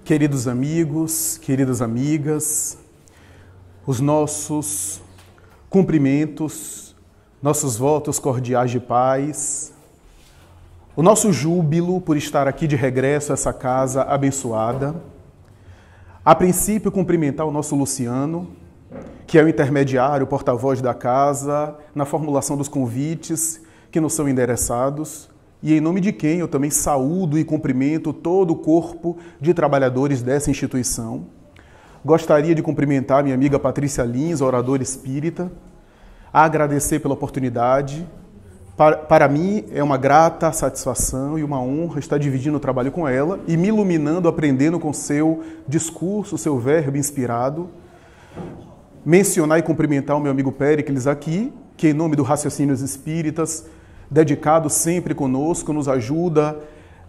Queridos amigos, queridas amigas, os nossos cumprimentos, nossos votos cordiais de paz, o nosso júbilo por estar aqui de regresso a essa casa abençoada. A princípio, cumprimentar o nosso Luciano, que é o intermediário, o porta-voz da casa, na formulação dos convites que nos são endereçados, e em nome de quem eu também saúdo e cumprimento todo o corpo de trabalhadores dessa instituição. Gostaria de cumprimentar minha amiga Patrícia Lins, oradora espírita, agradecer pela oportunidade. Para mim é uma grata satisfação e uma honra estar dividindo o trabalho com ela e me iluminando, aprendendo com seu discurso, seu verbo inspirado. Mencionar e cumprimentar o meu amigo Péricles aqui, que em nome do Raciocínios Espíritas, dedicado sempre conosco, nos ajuda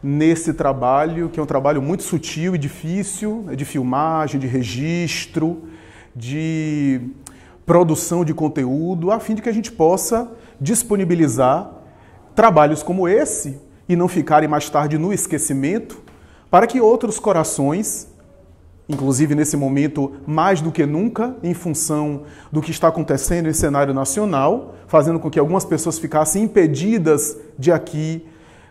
nesse trabalho, que é um trabalho muito sutil e difícil, de filmagem, de registro, de produção de conteúdo, a fim de que a gente possa disponibilizar trabalhos como esse e não ficarem mais tarde no esquecimento, para que outros corações, inclusive nesse momento mais do que nunca, em função do que está acontecendo em cenário nacional, fazendo com que algumas pessoas ficassem impedidas de aqui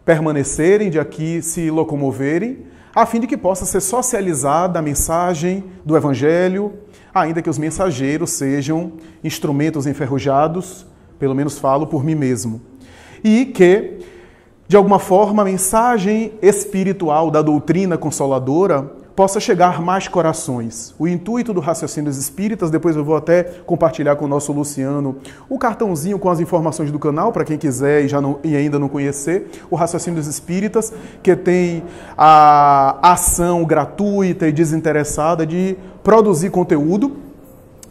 permanecerem, de aqui se locomoverem, a fim de que possa ser socializada a mensagem do Evangelho, ainda que os mensageiros sejam instrumentos enferrujados, pelo menos falo por mim mesmo, e que, de alguma forma, a mensagem espiritual da doutrina consoladora possa chegar a mais corações. O intuito do Raciocínios Espíritas, depois eu vou até compartilhar com o nosso Luciano o cartãozinho com as informações do canal, para quem quiser e ainda não conhecer, o Raciocínios Espíritas, que tem a ação gratuita e desinteressada de produzir conteúdo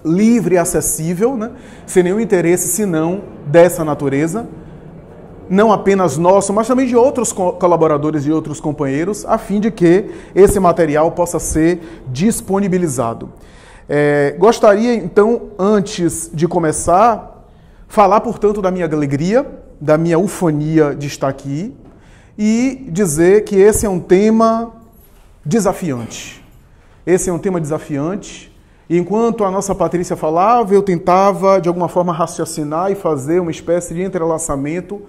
livre e acessível, né? Sem nenhum interesse senão dessa natureza, não apenas nosso, mas também de outros colaboradores e outros companheiros, a fim de que esse material possa ser disponibilizado. Gostaria, então, antes de começar, falar, portanto, da minha alegria, da minha ufonia de estar aqui e dizer que esse é um tema desafiante. Esse é um tema desafiante. E enquanto a nossa Patrícia falava, eu tentava, de alguma forma, raciocinar e fazer uma espécie de entrelaçamento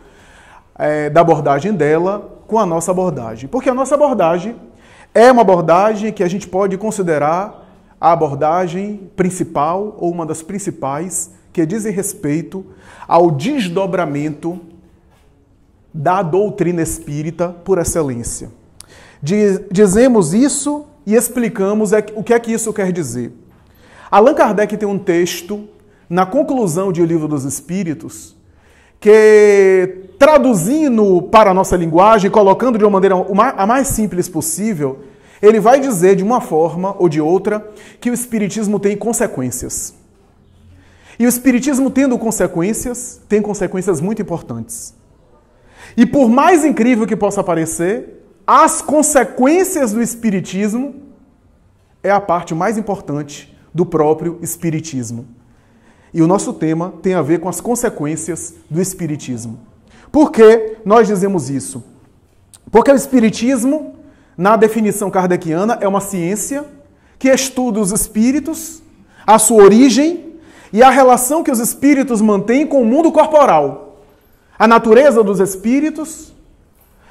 da abordagem dela com a nossa abordagem. Porque a nossa abordagem é uma abordagem que a gente pode considerar a abordagem principal ou uma das principais que dizem respeito ao desdobramento da doutrina espírita por excelência. Dizemos isso e explicamos o que é que isso quer dizer. Allan Kardec tem um texto na conclusão de O Livro dos Espíritos que, traduzindo para a nossa linguagem, colocando de uma maneira a mais simples possível, ele vai dizer de uma forma ou de outra que o Espiritismo tem consequências. E o Espiritismo tendo consequências, tem consequências muito importantes. E por mais incrível que possa parecer, as consequências do Espiritismo é a parte mais importante do próprio Espiritismo. E o nosso tema tem a ver com as consequências do Espiritismo. Por que nós dizemos isso? Porque o Espiritismo, na definição kardeciana, é uma ciência que estuda os espíritos, a sua origem e a relação que os espíritos mantêm com o mundo corporal. A natureza dos espíritos,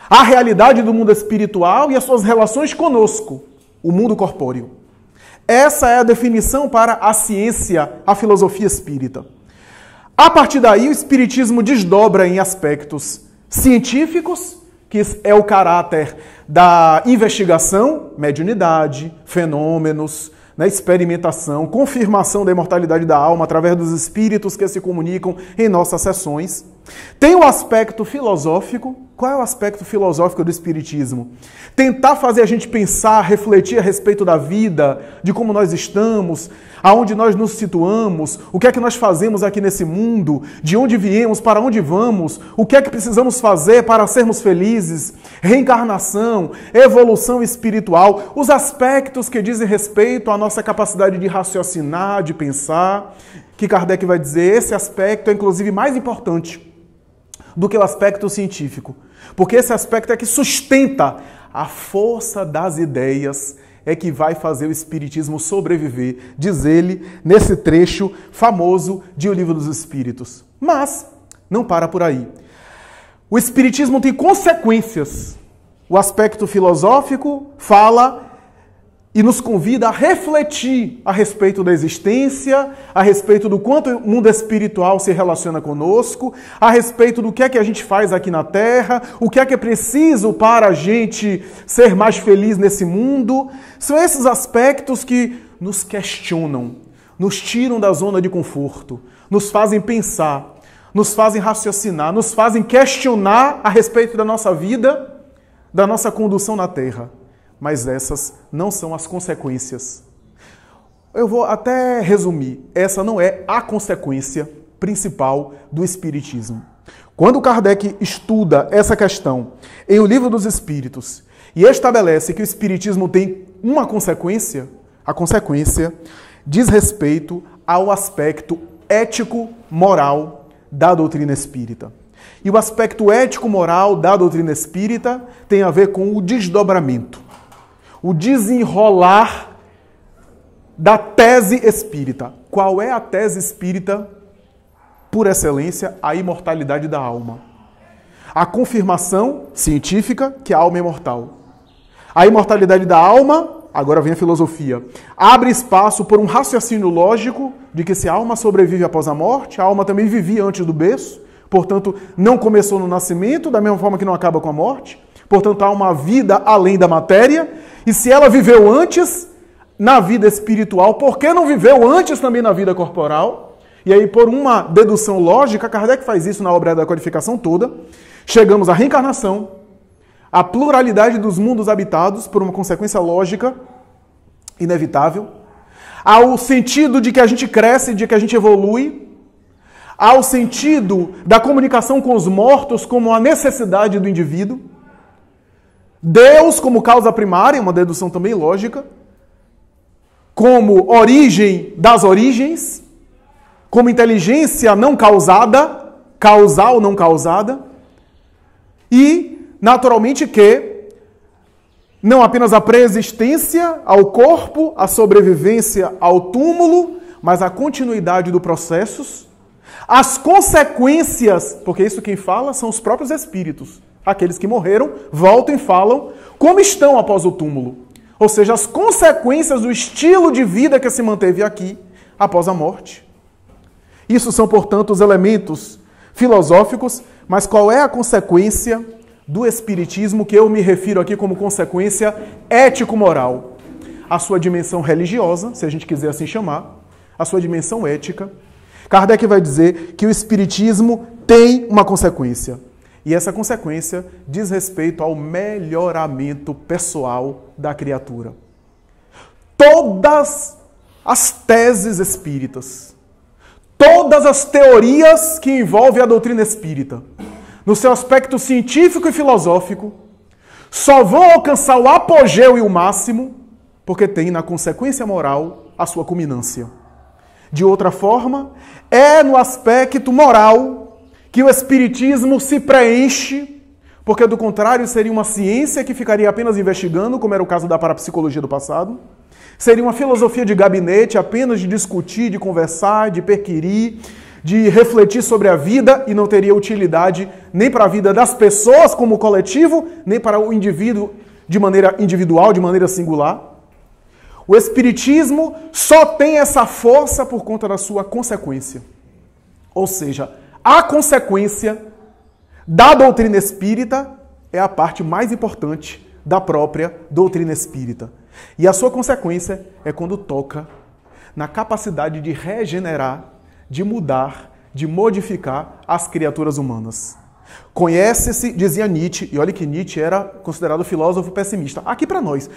a realidade do mundo espiritual e as suas relações conosco, o mundo corpóreo. Essa é a definição para a ciência, a filosofia espírita. A partir daí, o Espiritismo desdobra em aspectos científicos, que é o caráter da investigação, mediunidade, fenômenos, experimentação, confirmação da imortalidade da alma através dos espíritos que se comunicam em nossas sessões. Tem o aspecto filosófico. Qual é o aspecto filosófico do Espiritismo? Tentar fazer a gente pensar, refletir a respeito da vida, de como nós estamos, aonde nós nos situamos, o que é que nós fazemos aqui nesse mundo, de onde viemos, para onde vamos, o que é que precisamos fazer para sermos felizes, reencarnação, evolução espiritual, os aspectos que dizem respeito à nossa capacidade de raciocinar, de pensar, que Kardec vai dizer, esse aspecto é inclusive mais importante do que o aspecto científico. Porque esse aspecto é que sustenta a força das ideias é que vai fazer o Espiritismo sobreviver, diz ele nesse trecho famoso de O Livro dos Espíritos. Mas não para por aí. O Espiritismo tem consequências. O aspecto filosófico fala e nos convida a refletir a respeito da existência, a respeito do quanto o mundo espiritual se relaciona conosco, a respeito do que é que a gente faz aqui na Terra, o que é preciso para a gente ser mais feliz nesse mundo. São esses aspectos que nos questionam, nos tiram da zona de conforto, nos fazem pensar, nos fazem raciocinar, nos fazem questionar a respeito da nossa vida, da nossa condução na Terra. Mas essas não são as consequências. Eu vou até resumir. Essa não é a consequência principal do Espiritismo. Quando Kardec estuda essa questão em O Livro dos Espíritos e estabelece que o Espiritismo tem uma consequência, a consequência diz respeito ao aspecto ético-moral da doutrina espírita. E o aspecto ético-moral da doutrina espírita tem a ver com o desdobramento, o desenrolar da tese espírita. Qual é a tese espírita? Por excelência, a imortalidade da alma. A confirmação científica que a alma é imortal. A imortalidade da alma, agora vem a filosofia, abre espaço por um raciocínio lógico de que se a alma sobrevive após a morte, a alma também vivia antes do berço, portanto, não começou no nascimento, da mesma forma que não acaba com a morte. Portanto, há uma vida além da matéria. E se ela viveu antes na vida espiritual, por que não viveu antes também na vida corporal? E aí, por uma dedução lógica, Kardec faz isso na obra da codificação toda. Chegamos à reencarnação, à pluralidade dos mundos habitados, por uma consequência lógica inevitável, ao sentido de que a gente cresce, de que a gente evolui, ao sentido da comunicação com os mortos como a necessidade do indivíduo, Deus como causa primária, uma dedução também lógica, como origem das origens, como inteligência não causada, causal não causada, e, naturalmente, que não apenas a preexistência ao corpo, a sobrevivência ao túmulo, mas a continuidade dos processos, as consequências, porque isso quem fala são os próprios espíritos. Aqueles que morreram voltam e falam como estão após o túmulo. Ou seja, as consequências do estilo de vida que se manteve aqui após a morte. Isso são, portanto, os elementos filosóficos, mas qual é a consequência do Espiritismo que eu me refiro aqui como consequência ético-moral? A sua dimensão religiosa, se a gente quiser assim chamar, a sua dimensão ética. Kardec vai dizer que o Espiritismo tem uma consequência. E essa consequência diz respeito ao melhoramento pessoal da criatura. Todas as teses espíritas, todas as teorias que envolvem a doutrina espírita, no seu aspecto científico e filosófico, só vão alcançar o apogeu e o máximo porque tem na consequência moral a sua culminância. De outra forma, é no aspecto moral que o Espiritismo se preenche, porque do contrário seria uma ciência que ficaria apenas investigando, como era o caso da parapsicologia do passado. Seria uma filosofia de gabinete, apenas de discutir, de conversar, de perquirir, de refletir sobre a vida e não teria utilidade nem para a vida das pessoas como coletivo, nem para o indivíduo de maneira individual, de maneira singular. O Espiritismo só tem essa força por conta da sua consequência. Ou seja, a consequência da doutrina espírita é a parte mais importante da própria doutrina espírita. E a sua consequência é quando toca na capacidade de regenerar, de mudar, de modificar as criaturas humanas. Conhece-se, dizia Nietzsche, e olha que Nietzsche era considerado filósofo pessimista. Aqui para nós,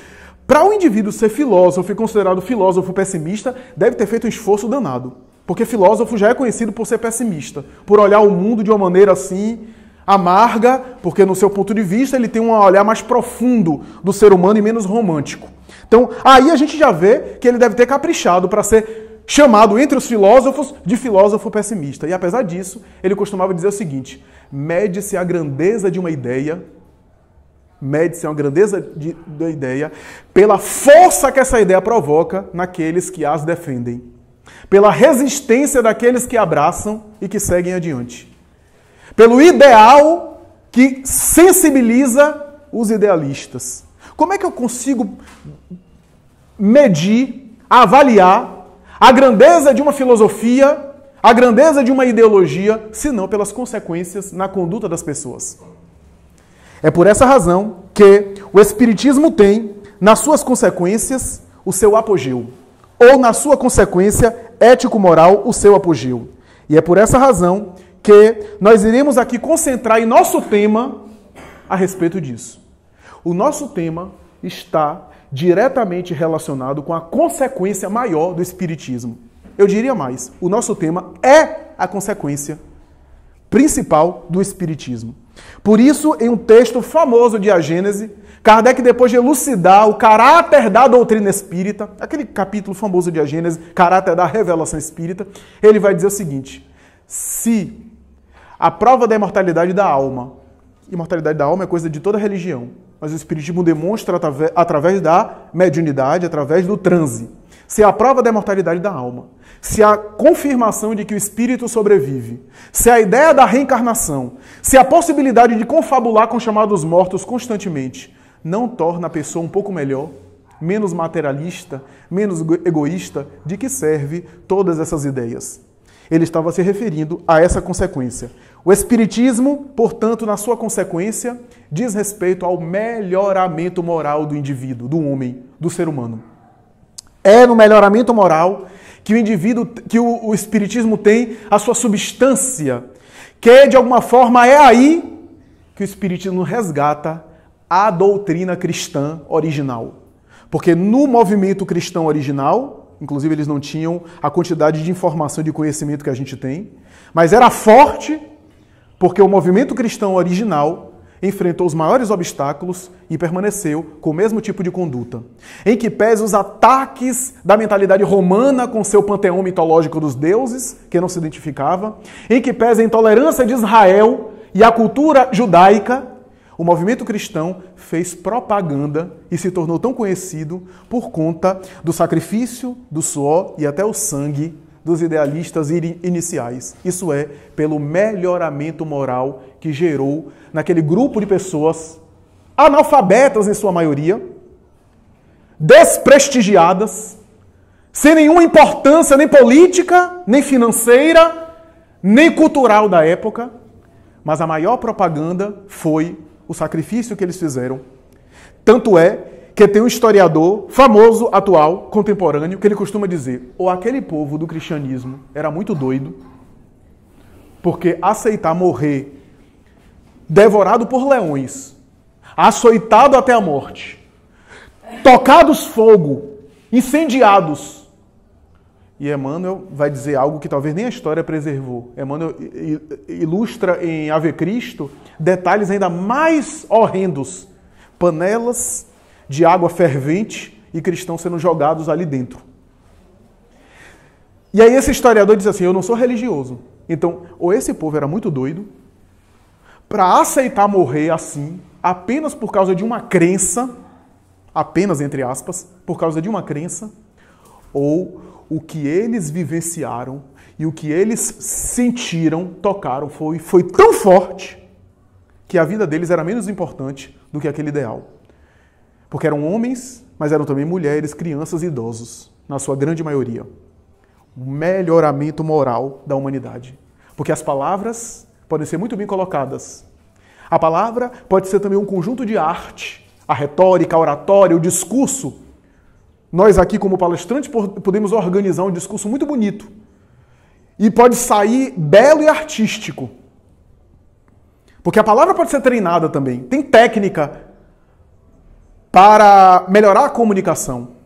para o indivíduo ser filósofo e considerado filósofo pessimista, deve ter feito um esforço danado. Porque filósofo já é conhecido por ser pessimista, por olhar o mundo de uma maneira assim, amarga, porque no seu ponto de vista ele tem um olhar mais profundo do ser humano e menos romântico. Então, aí a gente já vê que ele deve ter caprichado para ser chamado entre os filósofos de filósofo pessimista. E apesar disso, ele costumava dizer o seguinte: mede-se a grandeza de uma ideia Mede-se a grandeza da ideia pela força que essa ideia provoca naqueles que as defendem, pela resistência daqueles que abraçam e que seguem adiante, pelo ideal que sensibiliza os idealistas. Como é que eu consigo medir, avaliar a grandeza de uma filosofia, a grandeza de uma ideologia, se não pelas consequências na conduta das pessoas? É por essa razão que o Espiritismo tem, nas suas consequências, o seu apogeu. Ou, na sua consequência ético-moral, o seu apogeu. E é por essa razão que nós iremos aqui concentrar em nosso tema a respeito disso. O nosso tema está diretamente relacionado com a consequência maior do Espiritismo. Eu diria mais, o nosso tema é a consequência principal do Espiritismo. Por isso, em um texto famoso de A Gênese, Kardec, depois de elucidar o caráter da doutrina espírita, aquele capítulo famoso de A Gênese, caráter da revelação espírita, ele vai dizer o seguinte: se a prova da imortalidade da alma é coisa de toda religião, mas o Espiritismo demonstra através da mediunidade, através do transe. Se a prova da imortalidade da alma, se a confirmação de que o espírito sobrevive, se a ideia da reencarnação, se a possibilidade de confabular com chamados mortos constantemente não torna a pessoa um pouco melhor, menos materialista, menos egoísta, de que serve todas essas ideias? Ele estava se referindo a essa consequência. O Espiritismo, portanto, na sua consequência, diz respeito ao melhoramento moral do indivíduo, do homem, do ser humano. É no melhoramento moral que o indivíduo, que o Espiritismo tem a sua substância, que de alguma forma é aí que o Espiritismo resgata a doutrina cristã original. Porque no movimento cristão original, inclusive eles não tinham a quantidade de informação e de conhecimento que a gente tem, mas era forte porque o movimento cristão original enfrentou os maiores obstáculos e permaneceu com o mesmo tipo de conduta. Em que pese os ataques da mentalidade romana com seu panteão mitológico dos deuses, que não se identificava, em que pese a intolerância de Israel e a cultura judaica, o movimento cristão fez propaganda e se tornou tão conhecido por conta do sacrifício, do suor e até o sangue dos idealistas iniciais. Isso é, pelo melhoramento moral que gerou naquele grupo de pessoas analfabetas em sua maioria, desprestigiadas, sem nenhuma importância nem política, nem financeira, nem cultural da época, mas a maior propaganda foi o sacrifício que eles fizeram. Tanto é que tem um historiador famoso, atual, contemporâneo, que ele costuma dizer: ou aquele povo do cristianismo era muito doido, porque aceitar morrer devorado por leões, açoitado até a morte, tocados fogo, incendiados. E Emmanuel vai dizer algo que talvez nem a história preservou. Emmanuel ilustra em Ave Cristo detalhes ainda mais horrendos. Panelas de água fervente e cristãos sendo jogados ali dentro. E aí esse historiador diz assim: eu não sou religioso. Então, ou esse povo era muito doido para aceitar morrer assim, apenas por causa de uma crença, apenas entre aspas, por causa de uma crença, ou o que eles vivenciaram e o que eles sentiram, tocaram, foi tão forte que a vida deles era menos importante do que aquele ideal. Porque eram homens, mas eram também mulheres, crianças e idosos, na sua grande maioria. O melhoramento moral da humanidade. Porque as palavras podem ser muito bem colocadas. A palavra pode ser também um conjunto de arte, a retórica, a oratória, o discurso. Nós aqui, como palestrantes, podemos organizar um discurso muito bonito. E pode sair belo e artístico. Porque a palavra pode ser treinada também. Tem técnica para melhorar a comunicação.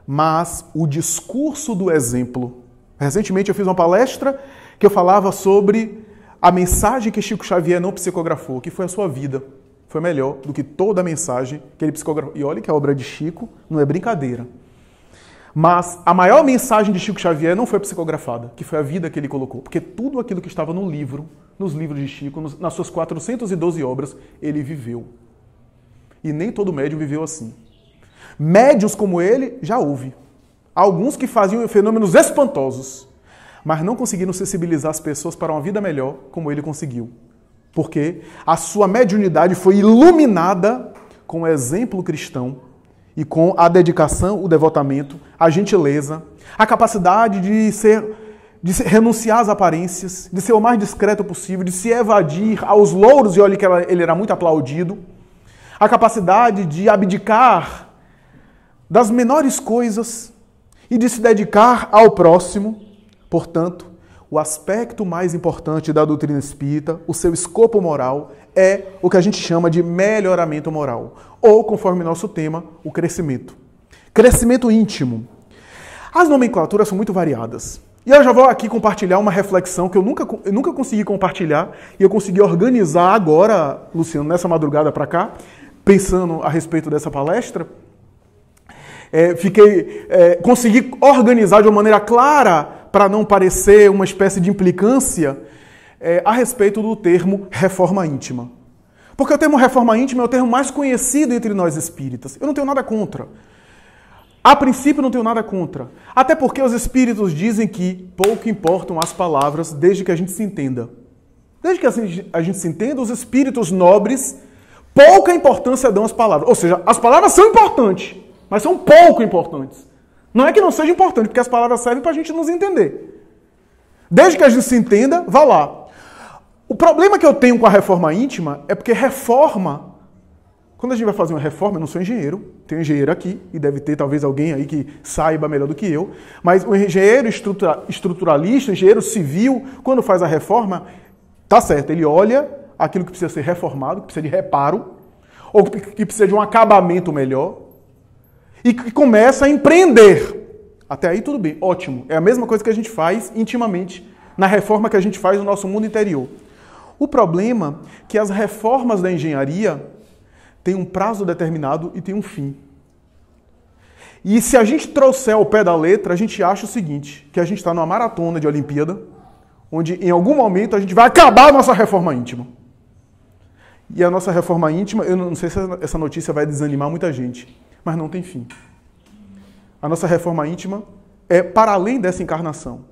Mas o discurso do exemplo. Recentemente eu fiz uma palestra que eu falava sobre a mensagem que Chico Xavier não psicografou, que foi a sua vida. Foi melhor do que toda a mensagem que ele psicografou. E olha que a obra de Chico não é brincadeira. Mas a maior mensagem de Chico Xavier não foi psicografada, que foi a vida que ele colocou. Porque tudo aquilo que estava no livro, nos livros de Chico, nas suas 412 obras, ele viveu. E nem todo médium viveu assim. Médiuns como ele, já houve. Alguns que faziam fenômenos espantosos, mas não conseguiram sensibilizar as pessoas para uma vida melhor, como ele conseguiu. Porque a sua mediunidade foi iluminada com o exemplo cristão e com a dedicação, o devotamento, a gentileza, a capacidade de renunciar às aparências, de ser o mais discreto possível, de se evadir aos louros, e olha que ele era muito aplaudido, a capacidade de abdicar das menores coisas e de se dedicar ao próximo. Portanto, o aspecto mais importante da doutrina espírita, o seu escopo moral, é o que a gente chama de melhoramento moral, ou, conforme nosso tema, o crescimento. Crescimento íntimo. As nomenclaturas são muito variadas. E eu já vou aqui compartilhar uma reflexão que eu nunca consegui compartilhar, e eu consegui organizar agora, Luciano, nessa madrugada para cá, pensando a respeito dessa palestra. Consegui organizar de uma maneira clara, para não parecer uma espécie de implicância, a respeito do termo reforma íntima. Porque o termo reforma íntima é o termo mais conhecido entre nós espíritas. Eu não tenho nada contra. A princípio, não tenho nada contra. Até porque os espíritos dizem que pouco importam as palavras desde que a gente se entenda. Desde que a gente se entenda, os espíritos nobres pouca importância dão às palavras. Ou seja, as palavras são importantes, mas são pouco importantes. Não é que não seja importante, porque as palavras servem para a gente nos entender. Desde que a gente se entenda, vá lá. O problema que eu tenho com a reforma íntima é porque reforma... Quando a gente vai fazer uma reforma, eu não sou engenheiro, tem um engenheiro aqui, e deve ter talvez alguém aí que saiba melhor do que eu, mas o engenheiro estruturalista, engenheiro civil, quando faz a reforma, tá certo, ele olha aquilo que precisa ser reformado, que precisa de reparo, ou que precisa de um acabamento melhor, e que começa a empreender. Até aí tudo bem, ótimo. É a mesma coisa que a gente faz intimamente na reforma que a gente faz no nosso mundo interior. O problema é que as reformas da engenharia têm um prazo determinado e têm um fim. E se a gente trouxer ao pé da letra, a gente acha o seguinte, que a gente está numa maratona de Olimpíada, onde em algum momento a gente vai acabar a nossa reforma íntima. E a nossa reforma íntima, eu não sei se essa notícia vai desanimar muita gente, mas não tem fim. A nossa reforma íntima é para além dessa encarnação.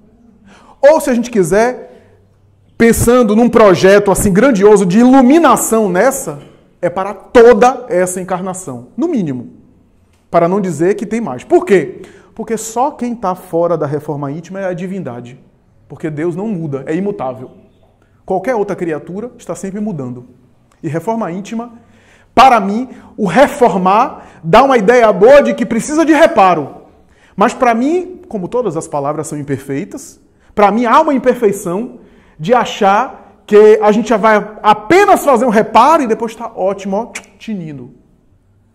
Ou, se a gente quiser, pensando num projeto assim grandioso de iluminação nessa, é para toda essa encarnação, no mínimo. Para não dizer que tem mais. Por quê? Porque só quem está fora da reforma íntima é a divindade. Porque Deus não muda, é imutável. Qualquer outra criatura está sempre mudando. E reforma íntima, para mim, o reformar dá uma ideia boa de que precisa de reparo. Mas para mim, como todas as palavras são imperfeitas, para mim há uma imperfeição de achar que a gente já vai apenas fazer um reparo e depois está ótimo, ó, tinindo.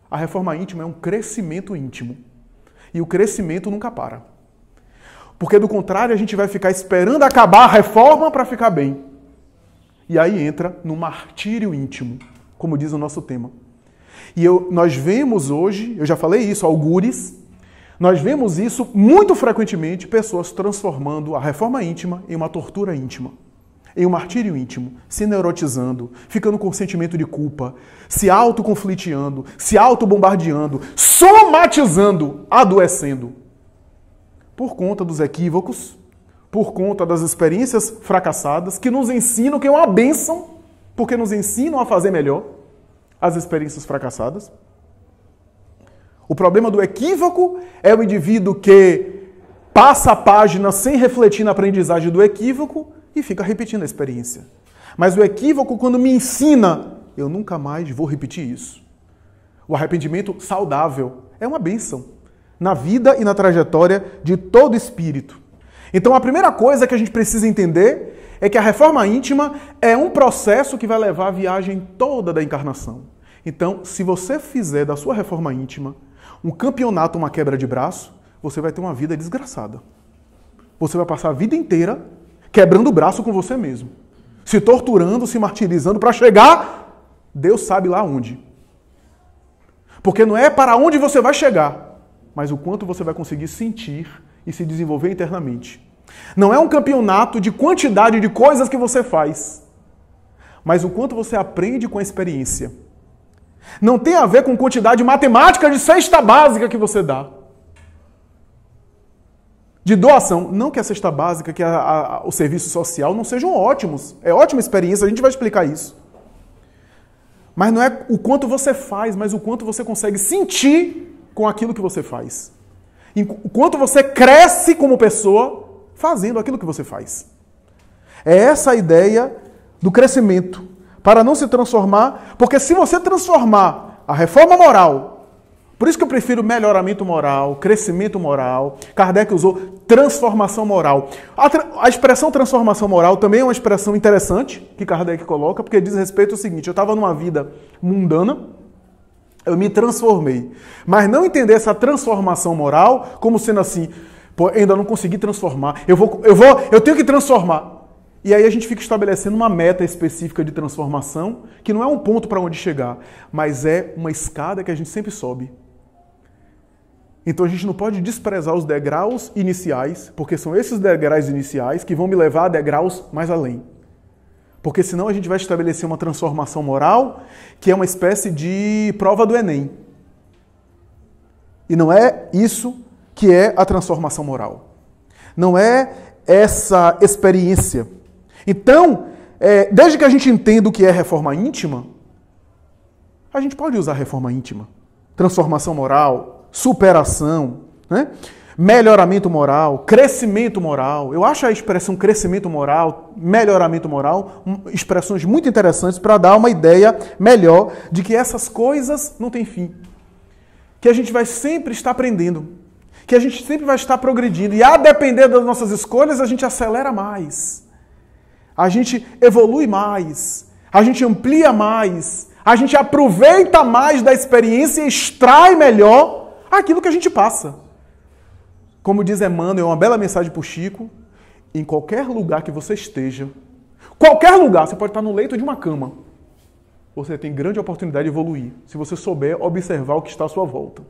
A reforma íntima é um crescimento íntimo. E o crescimento nunca para. Porque do contrário, a gente vai ficar esperando acabar a reforma para ficar bem. E aí entra no martírio íntimo, como diz o nosso tema. E nós vemos hoje, eu já falei isso, algures, nós vemos isso muito frequentemente, pessoas transformando a reforma íntima em uma tortura íntima, em um martírio íntimo, se neurotizando, ficando com sentimento de culpa, se autoconfliteando, se autobombardeando, somatizando, adoecendo. Por conta dos equívocos, por conta das experiências fracassadas, que nos ensinam que é uma bênção, porque nos ensinam a fazer melhor as experiências fracassadas. O problema do equívoco é o indivíduo que passa a página sem refletir na aprendizagem do equívoco e fica repetindo a experiência. Mas o equívoco, quando me ensina, eu nunca mais vou repetir isso. O arrependimento saudável é uma bênção na vida e na trajetória de todo espírito. Então a primeira coisa que a gente precisa entender é que a reforma íntima é um processo que vai levar a viagem toda da encarnação. Então, se você fizer da sua reforma íntima um campeonato, uma quebra de braço, você vai ter uma vida desgraçada. Você vai passar a vida inteira quebrando o braço com você mesmo. Se torturando, se martirizando para chegar, Deus sabe lá onde. Porque não é para onde você vai chegar, mas o quanto você vai conseguir sentir e se desenvolver internamente. Não é um campeonato de quantidade de coisas que você faz, mas o quanto você aprende com a experiência. Não tem a ver com quantidade matemática de cesta básica que você dá. De doação. Não que a cesta básica, que o serviço social não sejam ótimos. É ótima experiência, a gente vai explicar isso. Mas não é o quanto você faz, mas o quanto você consegue sentir com aquilo que você faz. O quanto você cresce como pessoa fazendo aquilo que você faz. É essa a ideia do crescimento. Para não se transformar, porque se você transformar a reforma moral, por isso que eu prefiro melhoramento moral, crescimento moral, Kardec usou transformação moral. A expressão transformação moral também é uma expressão interessante que Kardec coloca, porque diz respeito ao seguinte: eu estava numa vida mundana, eu me transformei. Mas não entender essa transformação moral como sendo assim, pô, ainda não consegui transformar, eu tenho que transformar. E aí a gente fica estabelecendo uma meta específica de transformação, que não é um ponto para onde chegar, mas é uma escada que a gente sempre sobe. Então a gente não pode desprezar os degraus iniciais, porque são esses degraus iniciais que vão me levar a degraus mais além. Porque senão a gente vai estabelecer uma transformação moral, que é uma espécie de prova do Enem. E não é isso que é a transformação moral. Não é essa experiência. Então, desde que a gente entenda o que é reforma íntima, a gente pode usar reforma íntima. Transformação moral, superação, né? Melhoramento moral, crescimento moral. Eu acho a expressão crescimento moral, melhoramento moral, expressões muito interessantes para dar uma ideia melhor de que essas coisas não têm fim. Que a gente vai sempre estar aprendendo. Que a gente sempre vai estar progredindo. E a depender das nossas escolhas, a gente acelera mais. A gente evolui mais, a gente amplia mais, a gente aproveita mais da experiência e extrai melhor aquilo que a gente passa. Como diz Emmanuel, uma bela mensagem para o Chico: em qualquer lugar que você esteja, qualquer lugar, você pode estar no leito de uma cama, você tem grande oportunidade de evoluir, se você souber observar o que está à sua volta.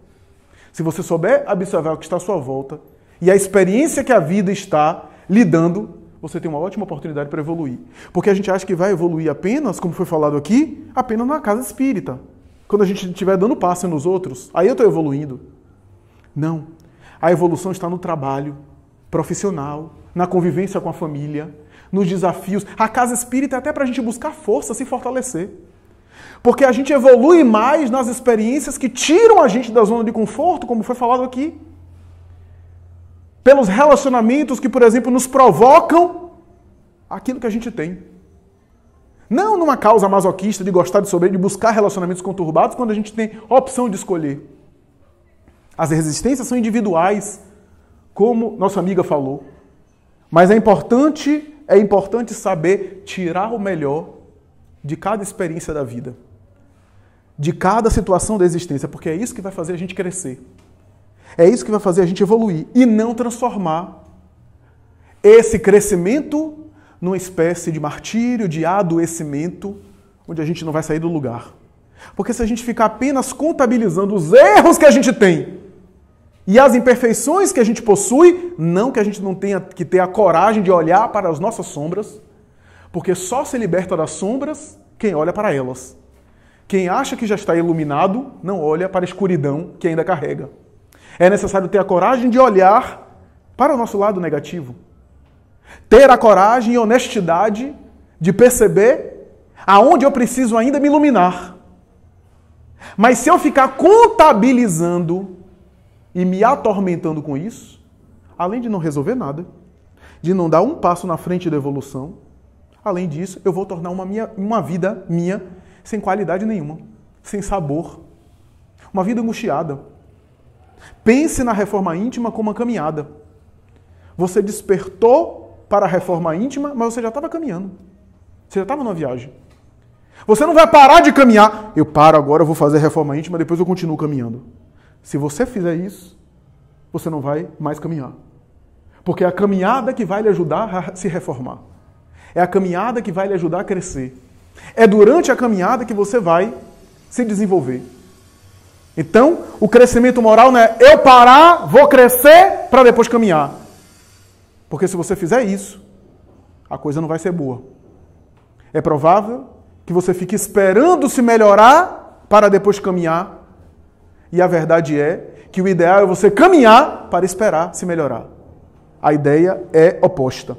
Se você souber observar o que está à sua volta e a experiência que a vida está lhe dando, você tem uma ótima oportunidade para evoluir. Porque a gente acha que vai evoluir apenas, como foi falado aqui, apenas na casa espírita. Quando a gente estiver dando passo nos outros, aí eu estou evoluindo. Não. A evolução está no trabalho profissional, na convivência com a família, nos desafios. A casa espírita é até para a gente buscar força, se fortalecer. Porque a gente evolui mais nas experiências que tiram a gente da zona de conforto, como foi falado aqui. Pelos relacionamentos que, por exemplo, nos provocam aquilo que a gente tem. Não numa causa masoquista de gostar de sobreviver, de buscar relacionamentos conturbados, quando a gente tem a opção de escolher. As resistências são individuais, como nossa amiga falou. Mas é importante saber tirar o melhor de cada experiência da vida. De cada situação da existência, porque é isso que vai fazer a gente crescer. É isso que vai fazer a gente evoluir e não transformar esse crescimento numa espécie de martírio, de adoecimento, onde a gente não vai sair do lugar. Porque se a gente ficar apenas contabilizando os erros que a gente tem e as imperfeições que a gente possui, não que a gente não tenha que ter a coragem de olhar para as nossas sombras, porque só se liberta das sombras quem olha para elas. Quem acha que já está iluminado, não olha para a escuridão que ainda carrega. É necessário ter a coragem de olhar para o nosso lado negativo. Ter a coragem e honestidade de perceber aonde eu preciso ainda me iluminar. Mas se eu ficar contabilizando e me atormentando com isso, além de não resolver nada, de não dar um passo na frente da evolução, além disso, eu vou tornar uma vida minha sem qualidade nenhuma, sem sabor. Uma vida angustiada. Pense na reforma íntima como uma caminhada. Você despertou para a reforma íntima, mas você já estava caminhando. Você já estava numa viagem. Você não vai parar de caminhar. Eu paro agora, eu vou fazer a reforma íntima, depois eu continuo caminhando. Se você fizer isso, você não vai mais caminhar. Porque é a caminhada que vai lhe ajudar a se reformar. É a caminhada que vai lhe ajudar a crescer. É durante a caminhada que você vai se desenvolver. Então, o crescimento moral não é eu parar, vou crescer para depois caminhar. Porque se você fizer isso, a coisa não vai ser boa. É provável que você fique esperando se melhorar para depois caminhar. E a verdade é que o ideal é você caminhar para esperar se melhorar. A ideia é oposta.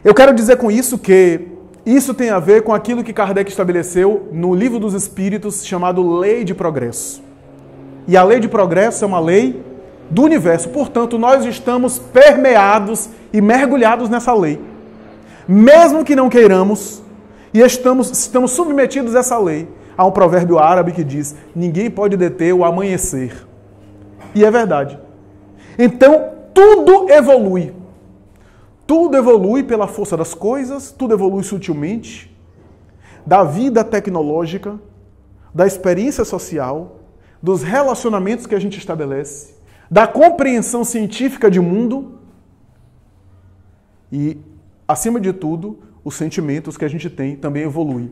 Eu quero dizer com isso que isso tem a ver com aquilo que Kardec estabeleceu no Livro dos Espíritos, chamado Lei de Progresso. E a Lei de Progresso é uma lei do universo. Portanto, nós estamos permeados e mergulhados nessa lei. Mesmo que não queiramos, e estamos submetidos a essa lei. Há um provérbio árabe que diz: ninguém pode deter o amanhecer. E é verdade. Então, tudo evolui. Tudo evolui pela força das coisas, tudo evolui sutilmente, da vida tecnológica, da experiência social, dos relacionamentos que a gente estabelece, da compreensão científica de mundo e, acima de tudo, os sentimentos que a gente tem também evoluem.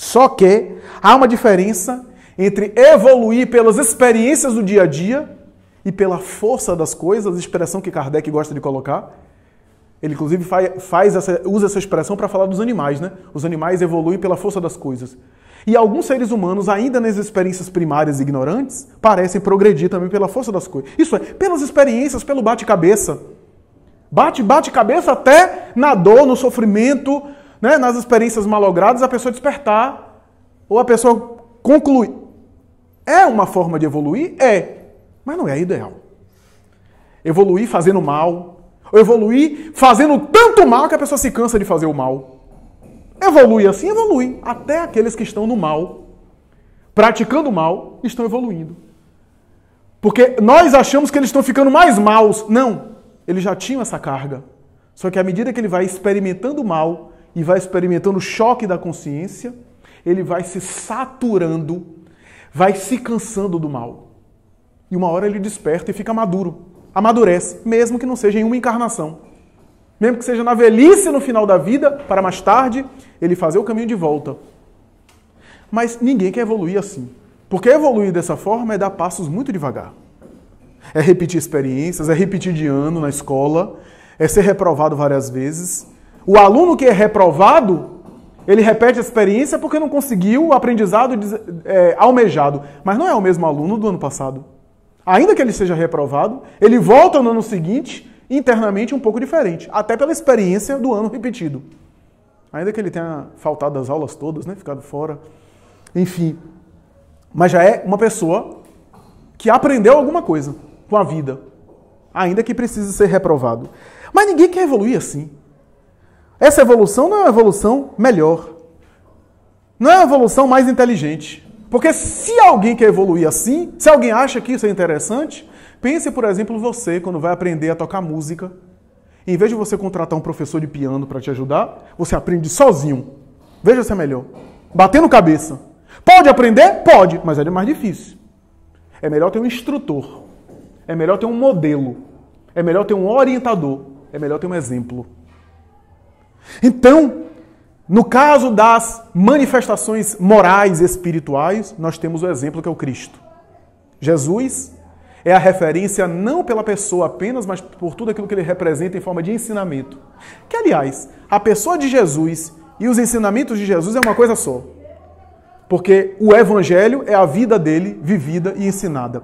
Só que há uma diferença entre evoluir pelas experiências do dia a dia e pela força das coisas, a expressão que Kardec gosta de colocar. Ele, inclusive, usa essa expressão para falar dos animais, né? Os animais evoluem pela força das coisas. E alguns seres humanos, ainda nas experiências primárias e ignorantes, parecem progredir também pela força das coisas. Isso é, pelas experiências, pelo bate-cabeça. Bate cabeça até na dor, no sofrimento, né? Nas experiências malogradas, a pessoa despertar, ou a pessoa concluir. É uma forma de evoluir? É, mas não é a ideal. Evoluir fazendo mal, ou evoluir fazendo tanto mal que a pessoa se cansa de fazer o mal. Evolui assim, evolui. Até aqueles que estão no mal, praticando o mal, estão evoluindo. Porque nós achamos que eles estão ficando mais maus. Não, eles já tinham essa carga. Só que à medida que ele vai experimentando o mal e vai experimentando o choque da consciência, ele vai se saturando, vai se cansando do mal. E uma hora ele desperta e fica maduro. Amadurece, mesmo que não seja em uma encarnação. Mesmo que seja na velhice no final da vida, para mais tarde ele fazer o caminho de volta. Mas ninguém quer evoluir assim. Porque evoluir dessa forma é dar passos muito devagar. É repetir experiências, é repetir de ano na escola, é ser reprovado várias vezes. O aluno que é reprovado, ele repete a experiência porque não conseguiu o aprendizado almejado. Mas não é o mesmo aluno do ano passado. Ainda que ele seja reprovado, ele volta no ano seguinte, internamente um pouco diferente. Até pela experiência do ano repetido. Ainda que ele tenha faltado das aulas todas, né? Ficado fora. Enfim. Mas já é uma pessoa que aprendeu alguma coisa com a vida. Ainda que precise ser reprovado. Mas ninguém quer evoluir assim. Essa evolução não é uma evolução melhor. Não é uma evolução mais inteligente. Porque se alguém quer evoluir assim, se alguém acha que isso é interessante, pense, por exemplo, você, quando vai aprender a tocar música. Em vez de você contratar um professor de piano para te ajudar, você aprende sozinho. Veja se é melhor. Batendo cabeça. Pode aprender? Pode, mas é mais difícil. É melhor ter um instrutor. É melhor ter um modelo. É melhor ter um orientador. É melhor ter um exemplo. Então, no caso das manifestações morais e espirituais, nós temos o exemplo que é o Cristo. Jesus é a referência não pela pessoa apenas, mas por tudo aquilo que ele representa em forma de ensinamento. Que, aliás, a pessoa de Jesus e os ensinamentos de Jesus é uma coisa só. Porque o Evangelho é a vida dele vivida e ensinada.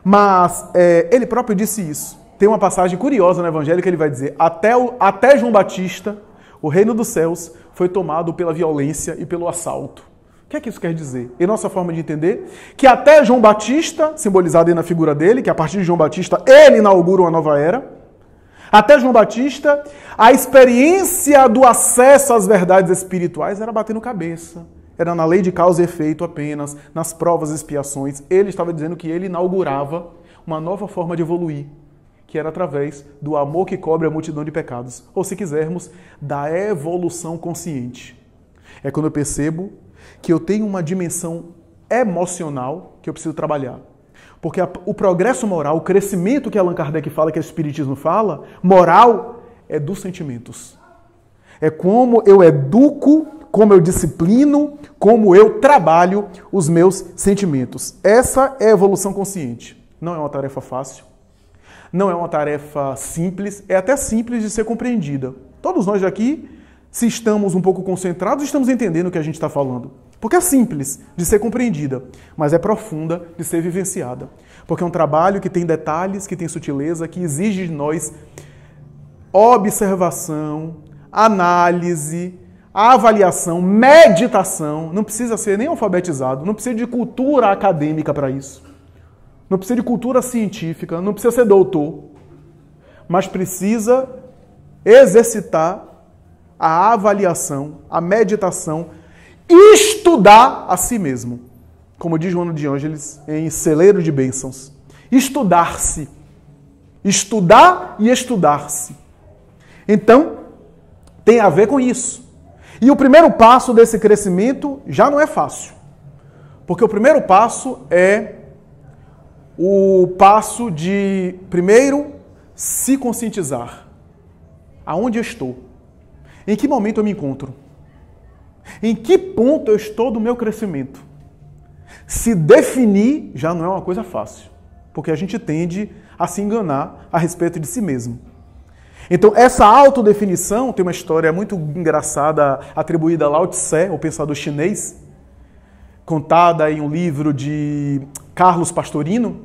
Mas ele próprio disse isso. Tem uma passagem curiosa no Evangelho que ele vai dizer: até João Batista, o reino dos céus foi tomado pela violência e pelo assalto. O que é que isso quer dizer? Em nossa forma de entender, que até João Batista, simbolizado aí na figura dele, que a partir de João Batista ele inaugura uma nova era, até João Batista, a experiência do acesso às verdades espirituais era batendo cabeça. Era na lei de causa e efeito apenas, nas provas e expiações. Ele estava dizendo que ele inaugurava uma nova forma de evoluir, que era através do amor que cobre a multidão de pecados. Ou, se quisermos, da evolução consciente. É quando eu percebo que eu tenho uma dimensão emocional que eu preciso trabalhar. Porque o progresso moral, o crescimento que Allan Kardec fala, que o Espiritismo fala, moral é dos sentimentos. É como eu educo, como eu disciplino, como eu trabalho os meus sentimentos. Essa é a evolução consciente. Não é uma tarefa fácil. Não é uma tarefa simples, é até simples de ser compreendida. Todos nós aqui, se estamos um pouco concentrados, estamos entendendo o que a gente está falando. Porque é simples de ser compreendida, mas é profunda de ser vivenciada. Porque é um trabalho que tem detalhes, que tem sutileza, que exige de nós observação, análise, avaliação, meditação. Não precisa ser nem alfabetizado, não precisa de cultura acadêmica para isso. Não precisa de cultura científica, não precisa ser doutor. Mas precisa exercitar a avaliação, a meditação, estudar a si mesmo. Como diz Joana de Ângeles em Celeiro de Bênçãos. Estudar-se. Estudar e estudar-se. Então, tem a ver com isso. E o primeiro passo desse crescimento já não é fácil. Porque o primeiro passo é o passo de, primeiro, se conscientizar. Aonde eu estou? Em que momento eu me encontro? Em que ponto eu estou do meu crescimento? Se definir já não é uma coisa fácil, porque a gente tende a se enganar a respeito de si mesmo. Então, essa autodefinição tem uma história muito engraçada atribuída a Lao Tse, o pensador chinês, contada em um livro de Carlos Pastorino,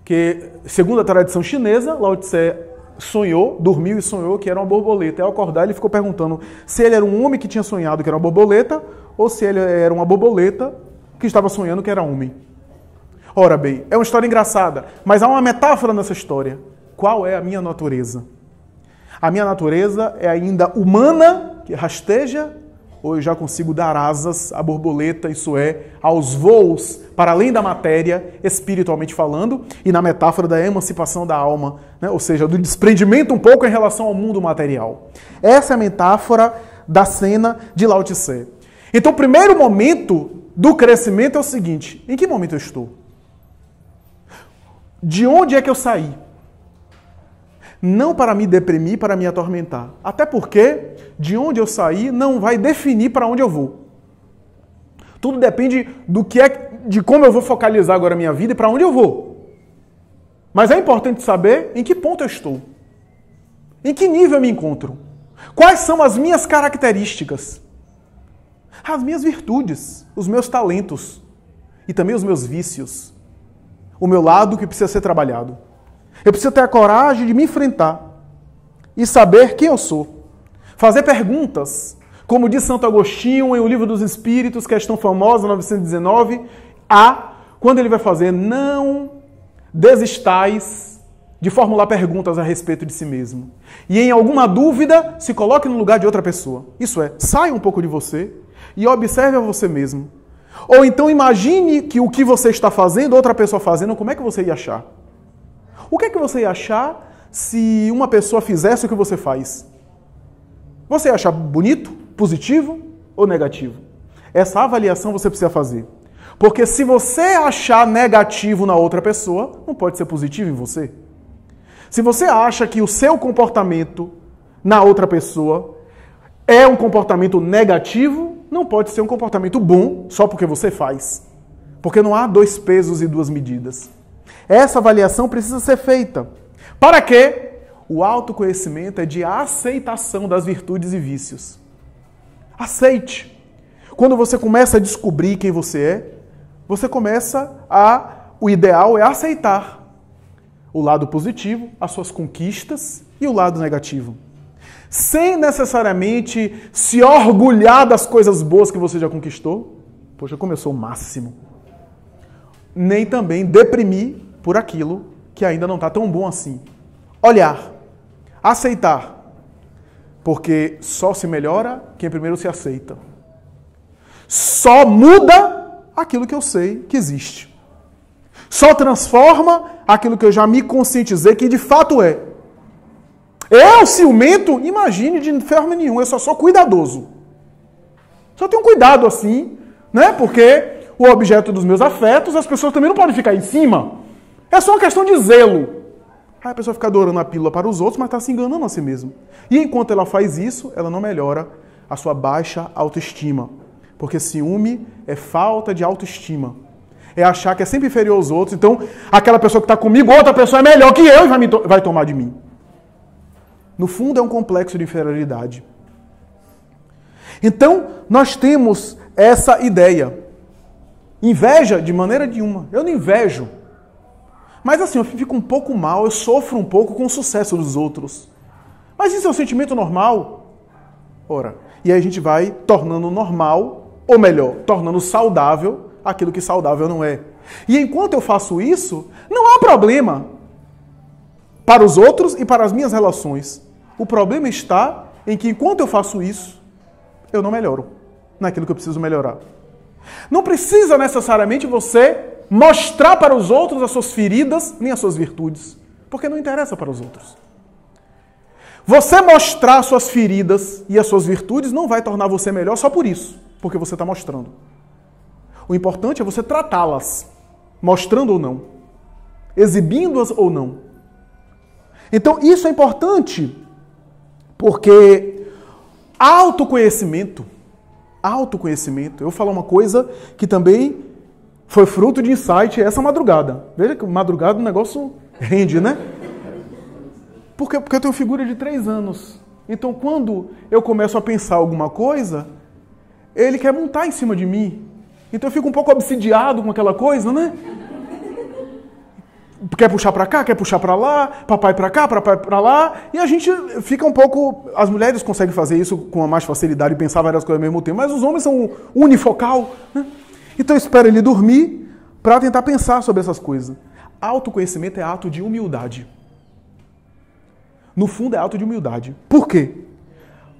que, segundo a tradição chinesa, Lao Tse dormiu e sonhou que era uma borboleta. Ao acordar, ele ficou perguntando se ele era um homem que tinha sonhado que era uma borboleta ou se ele era uma borboleta que estava sonhando que era homem. Ora bem, é uma história engraçada, mas há uma metáfora nessa história. Qual é a minha natureza? A minha natureza é ainda humana, que rasteja, ou eu já consigo dar asas à borboleta, isso é, aos voos para além da matéria, espiritualmente falando, e na metáfora da emancipação da alma, né? Ou seja, do desprendimento um pouco em relação ao mundo material. Essa é a metáfora da cena de Lao Tse. Então, o primeiro momento do crescimento é o seguinte: em que momento eu estou? De onde é que eu saí? Não para me deprimir, para me atormentar. Até porque, de onde eu saí não vai definir para onde eu vou. Tudo depende de como eu vou focalizar agora a minha vida e para onde eu vou. Mas é importante saber em que ponto eu estou. Em que nível eu me encontro. Quais são as minhas características. As minhas virtudes, os meus talentos e também os meus vícios. O meu lado que precisa ser trabalhado. Eu preciso ter a coragem de me enfrentar e saber quem eu sou. Fazer perguntas, como diz Santo Agostinho em O Livro dos Espíritos, questão famosa, 919, quando ele vai fazer: não desistais de formular perguntas a respeito de si mesmo. E em alguma dúvida, se coloque no lugar de outra pessoa. Isso é, saia um pouco de você e observe a você mesmo. Ou então imagine que o que você está fazendo, outra pessoa fazendo, como é que você ia achar? O que é que você ia achar se uma pessoa fizesse o que você faz? Você ia achar bonito, positivo ou negativo? Essa avaliação você precisa fazer. Porque se você achar negativo na outra pessoa, não pode ser positivo em você. Se você acha que o seu comportamento na outra pessoa é um comportamento negativo, não pode ser um comportamento bom só porque você faz. Porque não há dois pesos e duas medidas. Essa avaliação precisa ser feita. Para quê? O autoconhecimento é de aceitação das virtudes e vícios. Aceite. Quando você começa a descobrir quem você é, o ideal é aceitar o lado positivo, as suas conquistas e o lado negativo. Sem necessariamente se orgulhar das coisas boas que você já conquistou. Poxa, começou o máximo. Nem também deprimir por aquilo que ainda não está tão bom assim. Olhar, aceitar, porque só se melhora quem primeiro se aceita. Só muda aquilo que eu sei que existe. Só transforma aquilo que eu já me conscientizei que de fato é. Eu, ciumento, imagine de forma nenhuma, eu só sou cuidadoso. Só tenho cuidado assim, né? Porque o objeto dos meus afetos, as pessoas também não podem ficar em cima. É só uma questão de zelo. Aí a pessoa fica adorando a pílula para os outros, mas está se enganando a si mesma. E enquanto ela faz isso, ela não melhora a sua baixa autoestima. Porque ciúme é falta de autoestima. É achar que é sempre inferior aos outros. Então, aquela pessoa que está comigo, outra pessoa é melhor que eu e vai tomar de mim. No fundo, é um complexo de inferioridade. Então, nós temos essa ideia. Inveja de maneira nenhuma. Eu não invejo. Mas assim, eu fico um pouco mal, eu sofro um pouco com o sucesso dos outros. Mas isso é um sentimento normal? Ora, e aí a gente vai tornando normal, ou melhor, tornando saudável aquilo que saudável não é. E enquanto eu faço isso, não há problema para os outros e para as minhas relações. O problema está em que enquanto eu faço isso, eu não melhoro naquilo que eu preciso melhorar. Não precisa necessariamente você mostrar para os outros as suas feridas, nem as suas virtudes, porque não interessa para os outros. Você mostrar suas feridas e as suas virtudes não vai tornar você melhor só por isso, porque você está mostrando. O importante é você tratá-las, mostrando ou não, exibindo-as ou não. Então isso é importante, porque autoconhecimento, eu vou falar uma coisa que também foi fruto de insight essa madrugada. Veja que madrugada o negócio rende, né? Porque eu tenho figura de 3 anos. Então, quando eu começo a pensar alguma coisa, ele quer montar em cima de mim. Então, eu fico um pouco obsidiado com aquela coisa, né? Quer puxar pra cá, quer puxar pra lá, papai pra cá, papai pra lá. E a gente fica um pouco... As mulheres conseguem fazer isso com mais facilidade e pensar várias coisas ao mesmo tempo. Mas os homens são unifocal, né? Então, eu espero ele dormir para tentar pensar sobre essas coisas. Autoconhecimento é ato de humildade. No fundo, é ato de humildade. Por quê?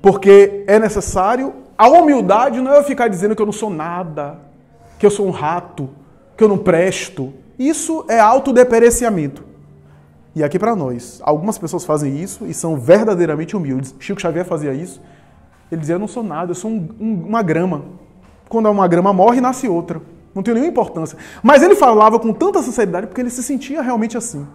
Porque é necessário... A humildade não é eu ficar dizendo que eu não sou nada, que eu sou um rato, que eu não presto. Isso é autodepreciamento. E aqui para nós, algumas pessoas fazem isso e são verdadeiramente humildes. Chico Xavier fazia isso. Ele dizia, eu não sou nada, eu sou uma grama. Quando uma grama morre, nasce outra. Não tem nenhuma importância. Mas ele falava com tanta sinceridade porque ele se sentia realmente assim.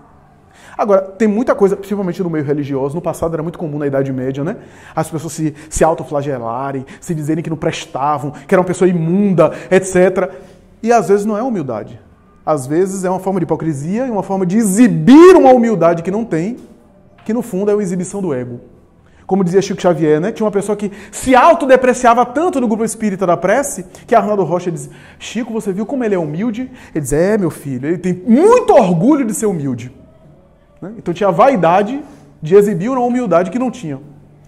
Agora, tem muita coisa, principalmente no meio religioso, no passado era muito comum na Idade Média, né? As pessoas se autoflagelarem, se dizerem que não prestavam, que era uma pessoa imunda, etc. E às vezes não é humildade. Às vezes é uma forma de hipocrisia e uma forma de exibir uma humildade que não tem, que no fundo é uma exibição do ego. Como dizia Chico Xavier, né? Tinha uma pessoa que se autodepreciava tanto no grupo espírita da prece, que Arnaldo Rocha dizia, Chico, você viu como ele é humilde? Ele dizia, meu filho, ele tem muito orgulho de ser humilde. Então tinha a vaidade de exibir uma humildade que não tinha.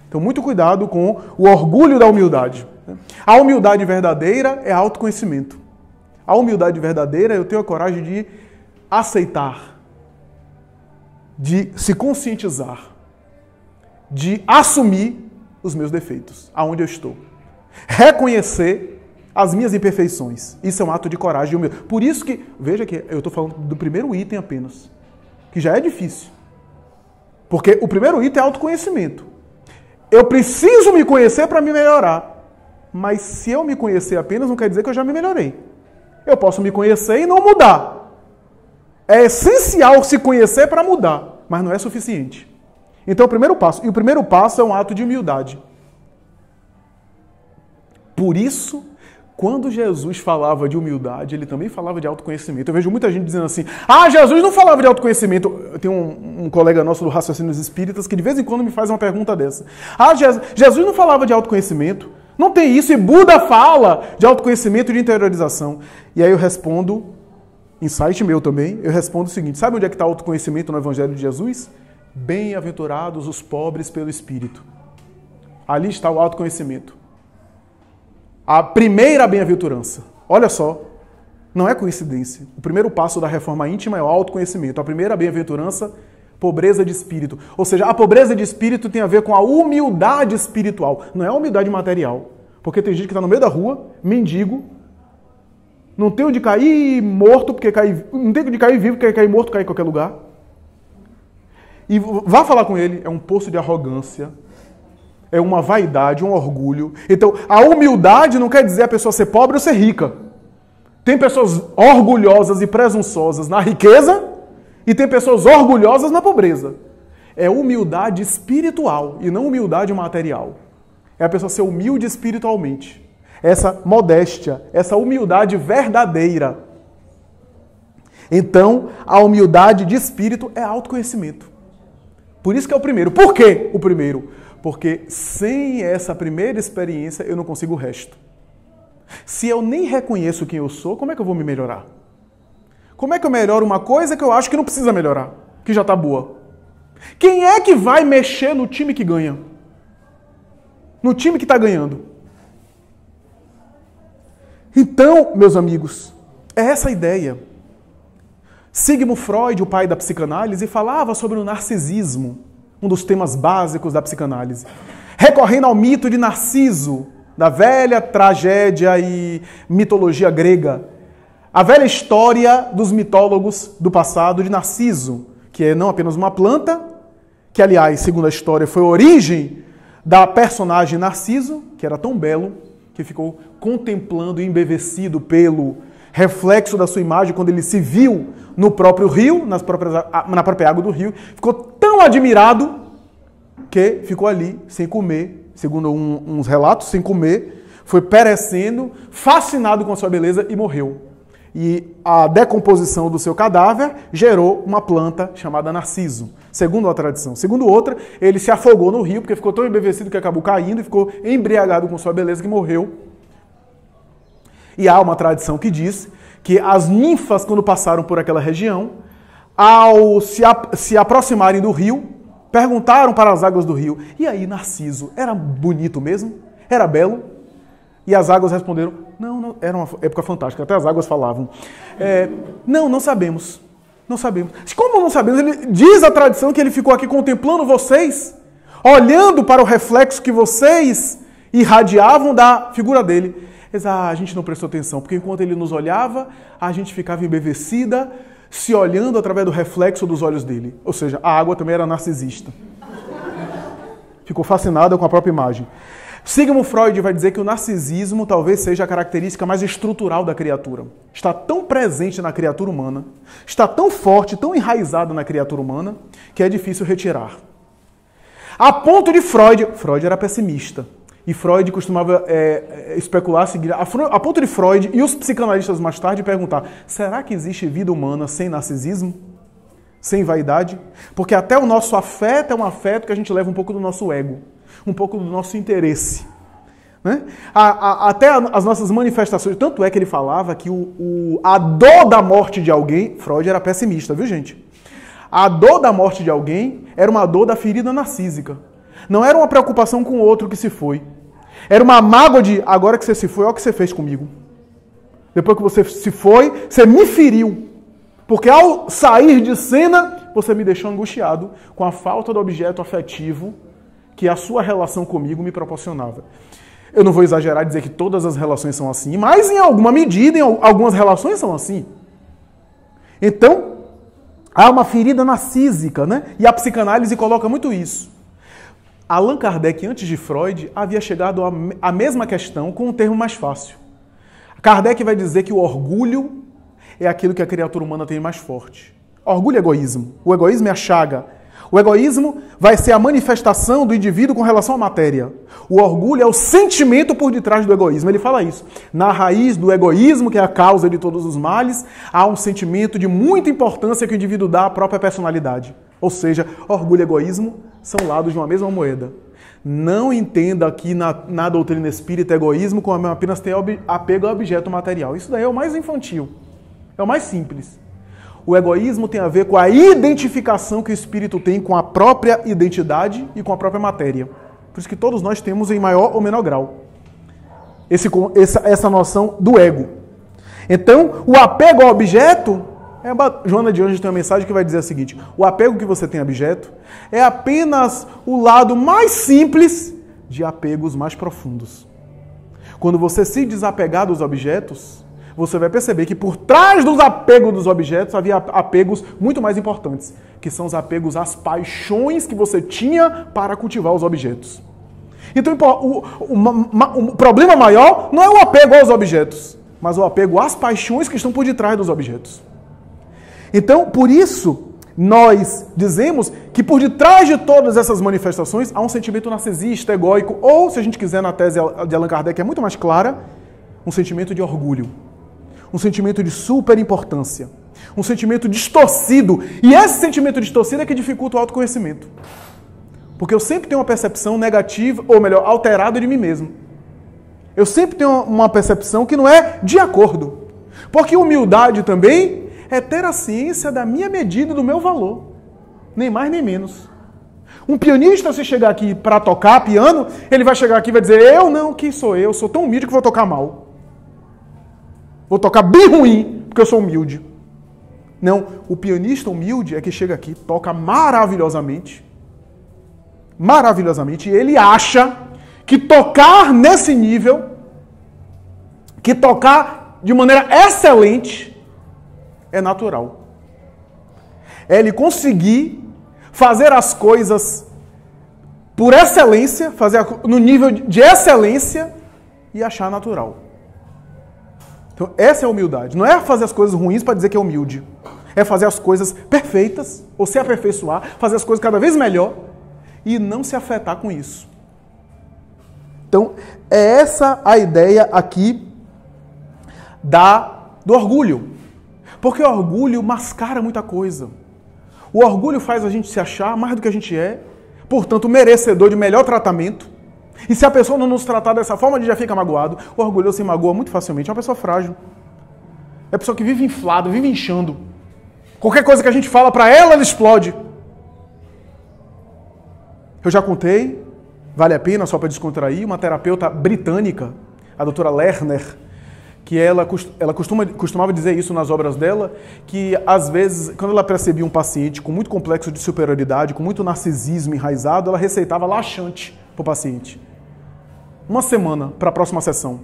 Então muito cuidado com o orgulho da humildade. A humildade verdadeira é autoconhecimento. A humildade verdadeira é eu ter a coragem de aceitar, de se conscientizar, de assumir os meus defeitos, aonde eu estou. Reconhecer as minhas imperfeições. Isso é um ato de coragem e humildade. Por isso que, veja que eu estou falando do primeiro item apenas, que já é difícil. Porque o primeiro item é autoconhecimento. Eu preciso me conhecer para me melhorar. Mas se eu me conhecer apenas, não quer dizer que eu já me melhorei. Eu posso me conhecer e não mudar. É essencial se conhecer para mudar, mas não é suficiente. Então, o primeiro passo. E o primeiro passo é um ato de humildade. Por isso, quando Jesus falava de humildade, ele também falava de autoconhecimento. Eu vejo muita gente dizendo assim, Jesus não falava de autoconhecimento. Eu tenho um colega nosso do Raciocínios Espíritas que de vez em quando me faz uma pergunta dessa. Jesus não falava de autoconhecimento. Não tem isso. E Buda fala de autoconhecimento e de interiorização. E aí eu respondo, insight meu também, eu respondo o seguinte, sabe onde é que está o autoconhecimento no Evangelho de Jesus? Bem-aventurados os pobres pelo Espírito. Ali está o autoconhecimento. A primeira bem-aventurança. Olha só, não é coincidência. O primeiro passo da reforma íntima é o autoconhecimento. A primeira bem-aventurança, pobreza de espírito. Ou seja, a pobreza de espírito tem a ver com a humildade espiritual. Não é a humildade material. Porque tem gente que está no meio da rua, mendigo, não tem onde cair morto, porque não tem onde cair vivo, porque cair morto, cair em qualquer lugar. E vá falar com ele, é um poço de arrogância, é uma vaidade, um orgulho. Então, a humildade não quer dizer a pessoa ser pobre ou ser rica. Tem pessoas orgulhosas e presunçosas na riqueza e tem pessoas orgulhosas na pobreza. É humildade espiritual e não humildade material. É a pessoa ser humilde espiritualmente. Essa modéstia, essa humildade verdadeira. Então, a humildade de espírito é autoconhecimento. Por isso que é o primeiro. Por quê o primeiro? Porque sem essa primeira experiência eu não consigo o resto. Se eu nem reconheço quem eu sou, como é que eu vou me melhorar? Como é que eu melhoro uma coisa que eu acho que não precisa melhorar, que já está boa? Quem é que vai mexer no time que ganha? No time que está ganhando? Então, meus amigos, é essa a ideia. Sigmund Freud, o pai da psicanálise, falava sobre o narcisismo, um dos temas básicos da psicanálise, recorrendo ao mito de Narciso, da velha tragédia e mitologia grega, a velha história dos mitólogos do passado de Narciso, que é não apenas uma planta, que, aliás, segundo a história, foi a origem da personagem Narciso, que era tão belo, que ficou contemplando e embevecido pelo reflexo da sua imagem quando ele se viu no próprio rio, na própria água do rio, ficou tão admirado que ficou ali sem comer, segundo uns relatos, sem comer, foi perecendo, fascinado com a sua beleza e morreu. E a decomposição do seu cadáver gerou uma planta chamada Narciso, segundo a tradição. Segundo outra, ele se afogou no rio porque ficou tão embevecido que acabou caindo e ficou embriagado com sua beleza que morreu. E há uma tradição que diz que as ninfas, quando passaram por aquela região, ao se aproximarem do rio, perguntaram para as águas do rio: e aí, Narciso, era bonito mesmo? Era belo? E as águas responderam: não, era uma época fantástica, até as águas falavam. Não sabemos. Não sabemos. Como não sabemos? Ele diz a tradição que ele ficou aqui contemplando vocês, olhando para o reflexo que vocês irradiavam da figura dele. A gente não prestou atenção, porque enquanto ele nos olhava, a gente ficava embevecida, se olhando através do reflexo dos olhos dele. Ou seja, a água também era narcisista. Ficou fascinada com a própria imagem. Sigmund Freud vai dizer que o narcisismo talvez seja a característica mais estrutural da criatura. Está tão presente na criatura humana, está tão forte, tão enraizado na criatura humana, que é difícil retirar. A ponto de Freud era pessimista. E Freud costumava especular, seguir, a ponto de Freud e os psicanalistas mais tarde perguntar: será que existe vida humana sem narcisismo? Sem vaidade? Porque até o nosso afeto é um afeto que a gente leva um pouco do nosso ego, um pouco do nosso interesse. Né? Até as nossas manifestações, tanto é que ele falava que a dor da morte de alguém, Freud era pessimista, viu gente? A dor da morte de alguém era uma dor da ferida narcísica. Não era uma preocupação com o outro que se foi. Era uma mágoa de: agora que você se foi, olha o que você fez comigo. Depois que você se foi, você me feriu. Porque ao sair de cena, você me deixou angustiado com a falta do objeto afetivo que a sua relação comigo me proporcionava. Eu não vou exagerar e dizer que todas as relações são assim, mas em alguma medida, em algumas relações são assim. Então, há uma ferida narcísica, né? E a psicanálise coloca muito isso. Allan Kardec, antes de Freud, havia chegado à mesma questão com um termo mais fácil. Kardec vai dizer que o orgulho é aquilo que a criatura humana tem mais forte. Orgulho é egoísmo. O egoísmo é a chaga. O egoísmo vai ser a manifestação do indivíduo com relação à matéria. O orgulho é o sentimento por detrás do egoísmo. Ele fala isso. Na raiz do egoísmo, que é a causa de todos os males, há um sentimento de muita importância que o indivíduo dá à própria personalidade. Ou seja, orgulho e egoísmo são lados de uma mesma moeda. Não entenda aqui na doutrina espírita egoísmo como apenas ter apego ao objeto material. Isso daí é o mais infantil, é o mais simples. O egoísmo tem a ver com a identificação que o espírito tem com a própria identidade e com a própria matéria. Por isso que todos nós temos em maior ou menor grau essa noção do ego. Então, o apego ao objeto... Joana de Anjos tem uma mensagem que vai dizer o seguinte: o apego que você tem a objeto é apenas o lado mais simples de apegos mais profundos. Quando você se desapegar dos objetos, você vai perceber que por trás dos apegos dos objetos havia apegos muito mais importantes, que são os apegos às paixões que você tinha para cultivar os objetos. Então, o problema maior não é o apego aos objetos, mas o apego às paixões que estão por detrás dos objetos. Então, por isso, nós dizemos que por detrás de todas essas manifestações há um sentimento narcisista, egóico, ou, se a gente quiser, na tese de Allan Kardec é muito mais clara, um sentimento de orgulho, um sentimento de superimportância, um sentimento distorcido. E esse sentimento distorcido é que dificulta o autoconhecimento. Porque eu sempre tenho uma percepção negativa, ou melhor, alterada de mim mesmo. Eu sempre tenho uma percepção que não é de acordo. Porque humildade também é ter a ciência da minha medida, do meu valor. Nem mais nem menos. Um pianista, se chegar aqui para tocar piano, ele vai chegar aqui e vai dizer, eu não, quem sou eu? Sou tão humilde que vou tocar mal. Vou tocar bem ruim, porque eu sou humilde. Não, o pianista humilde é que chega aqui, toca maravilhosamente, e ele acha que tocar nesse nível, que tocar de maneira excelente, é natural. É ele conseguir fazer as coisas por excelência, fazer no nível de excelência e achar natural. Então, essa é a humildade. Não é fazer as coisas ruins para dizer que é humilde. É fazer as coisas perfeitas, ou se aperfeiçoar, fazer as coisas cada vez melhor e não se afetar com isso. Então, é essa a ideia aqui do orgulho. Porque o orgulho mascara muita coisa. O orgulho faz a gente se achar mais do que a gente é, portanto, merecedor de melhor tratamento. E se a pessoa não nos tratar dessa forma, a gente já fica magoado. O orgulhoso se magoa muito facilmente. É uma pessoa frágil. É uma pessoa que vive inflado, vive inchando. Qualquer coisa que a gente fala para ela, ela explode. Eu já contei, vale a pena, só para descontrair, uma terapeuta britânica, a doutora Lerner, que ela costumava dizer isso nas obras dela, que às vezes, quando ela percebia um paciente com muito complexo de superioridade, com muito narcisismo enraizado, ela receitava laxante para o paciente. Uma semana para a próxima sessão.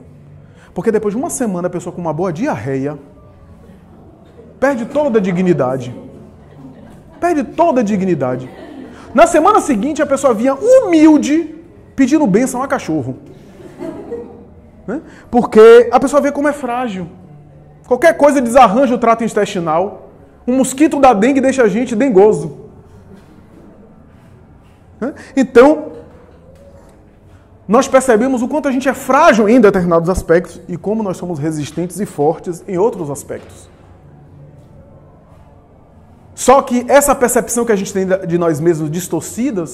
Porque depois de uma semana, a pessoa com uma boa diarreia perde toda a dignidade. Perde toda a dignidade. Na semana seguinte, a pessoa vinha humilde pedindo bênção a cachorro. Porque a pessoa vê como é frágil. Qualquer coisa desarranja o trato intestinal. Um mosquito da dengue deixa a gente dengoso. Então, nós percebemos o quanto a gente é frágil em determinados aspectos e como nós somos resistentes e fortes em outros aspectos. Só que essa percepção que a gente tem de nós mesmos distorcida,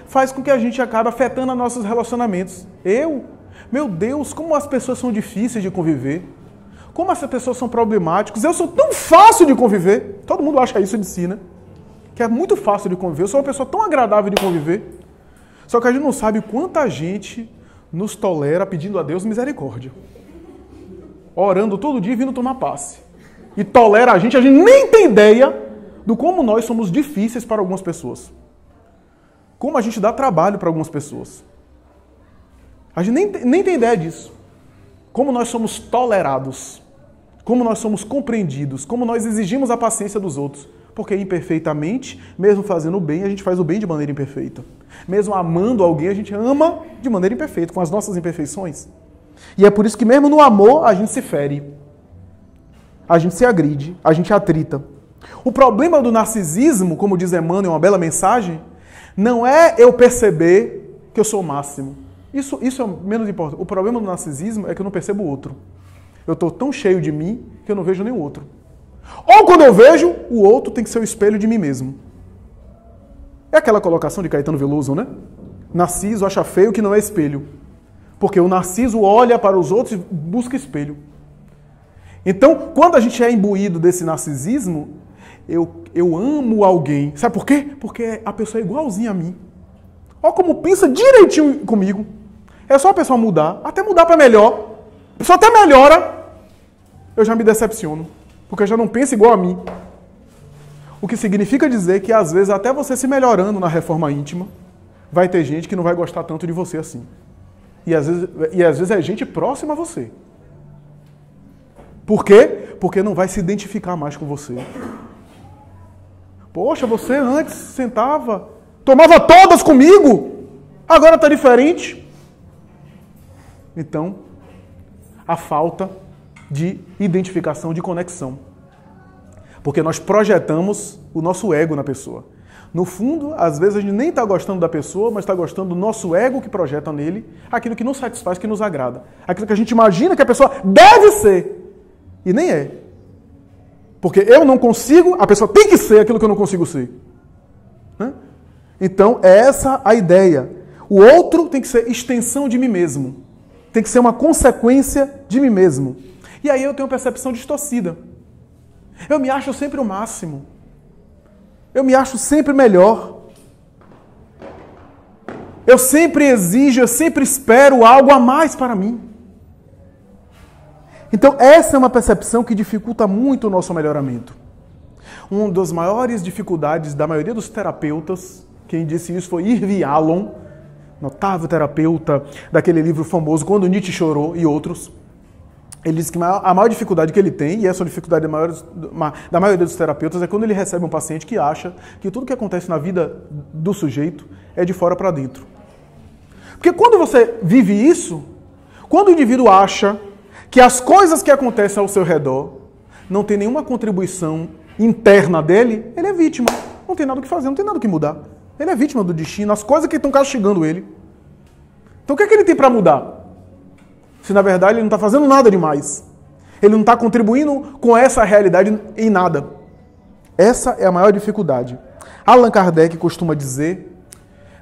faz com que a gente acabe afetando nossos relacionamentos. Meu Deus, como as pessoas são difíceis de conviver. Como essas pessoas são problemáticas. Eu sou tão fácil de conviver. Todo mundo acha isso de si, né? Que é muito fácil de conviver. Eu sou uma pessoa tão agradável de conviver. Só que a gente não sabe quanta gente nos tolera pedindo a Deus misericórdia. Orando todo dia e vindo tomar passe. E tolera a gente nem tem ideia do como nós somos difíceis para algumas pessoas. Como a gente dá trabalho para algumas pessoas. A gente nem tem ideia disso. Como nós somos tolerados. Como nós somos compreendidos. Como nós exigimos a paciência dos outros. Porque imperfeitamente, mesmo fazendo o bem, a gente faz o bem de maneira imperfeita. Mesmo amando alguém, a gente ama de maneira imperfeita, com as nossas imperfeições. E é por isso que mesmo no amor, a gente se fere. A gente se agride, a gente atrita. O problema do narcisismo, como diz Emmanuel, uma bela mensagem, não é eu perceber que eu sou o máximo. Isso é menos importante. O problema do narcisismo é que eu não percebo o outro. Eu estou tão cheio de mim que eu não vejo nenhum outro. Ou quando eu vejo, o outro tem que ser o espelho de mim mesmo. É aquela colocação de Caetano Veloso, né? Narciso acha feio que não é espelho. Porque o narciso olha para os outros e busca espelho. Então, quando a gente é imbuído desse narcisismo, eu amo alguém. Sabe por quê? Porque a pessoa é igualzinha a mim. Olha como pensa direitinho comigo. É só a pessoa mudar, até mudar para melhor. A pessoa até melhora, eu já me decepciono. Porque já não pensa igual a mim. O que significa dizer que, às vezes, até você se melhorando na reforma íntima, vai ter gente que não vai gostar tanto de você assim. E às vezes é gente próxima a você. Por quê? Porque não vai se identificar mais com você. Poxa, você antes sentava, tomava todas comigo, agora está diferente. Então, a falta de identificação, de conexão. Porque nós projetamos o nosso ego na pessoa. No fundo, às vezes a gente nem está gostando da pessoa, mas está gostando do nosso ego que projeta nele aquilo que nos satisfaz, que nos agrada. Aquilo que a gente imagina que a pessoa deve ser. E nem é. Porque eu não consigo, a pessoa tem que ser aquilo que eu não consigo ser. Né? Então, é essa a ideia. O outro tem que ser extensão de mim mesmo. Tem que ser uma consequência de mim mesmo. E aí eu tenho percepção distorcida. Eu me acho sempre o máximo. Eu me acho sempre melhor. Eu sempre exijo, eu sempre espero algo a mais para mim. Então, essa é uma percepção que dificulta muito o nosso melhoramento. Uma das maiores dificuldades da maioria dos terapeutas, quem disse isso foi Irving Yalom, notável terapeuta daquele livro famoso, Quando Nietzsche Chorou, e outros. Ele disse que a maior dificuldade que ele tem, e essa é a dificuldade da maioria dos terapeutas, é quando ele recebe um paciente que acha que tudo que acontece na vida do sujeito é de fora para dentro. Porque quando você vive isso, quando o indivíduo acha que as coisas que acontecem ao seu redor não tem nenhuma contribuição interna dele, ele é vítima. Não tem nada o que fazer, não tem nada o que mudar. Ele é vítima do destino, as coisas que estão castigando ele. Então o que é que ele tem para mudar? Se na verdade ele não está fazendo nada demais. Ele não está contribuindo com essa realidade em nada. Essa é a maior dificuldade. Allan Kardec costuma dizer,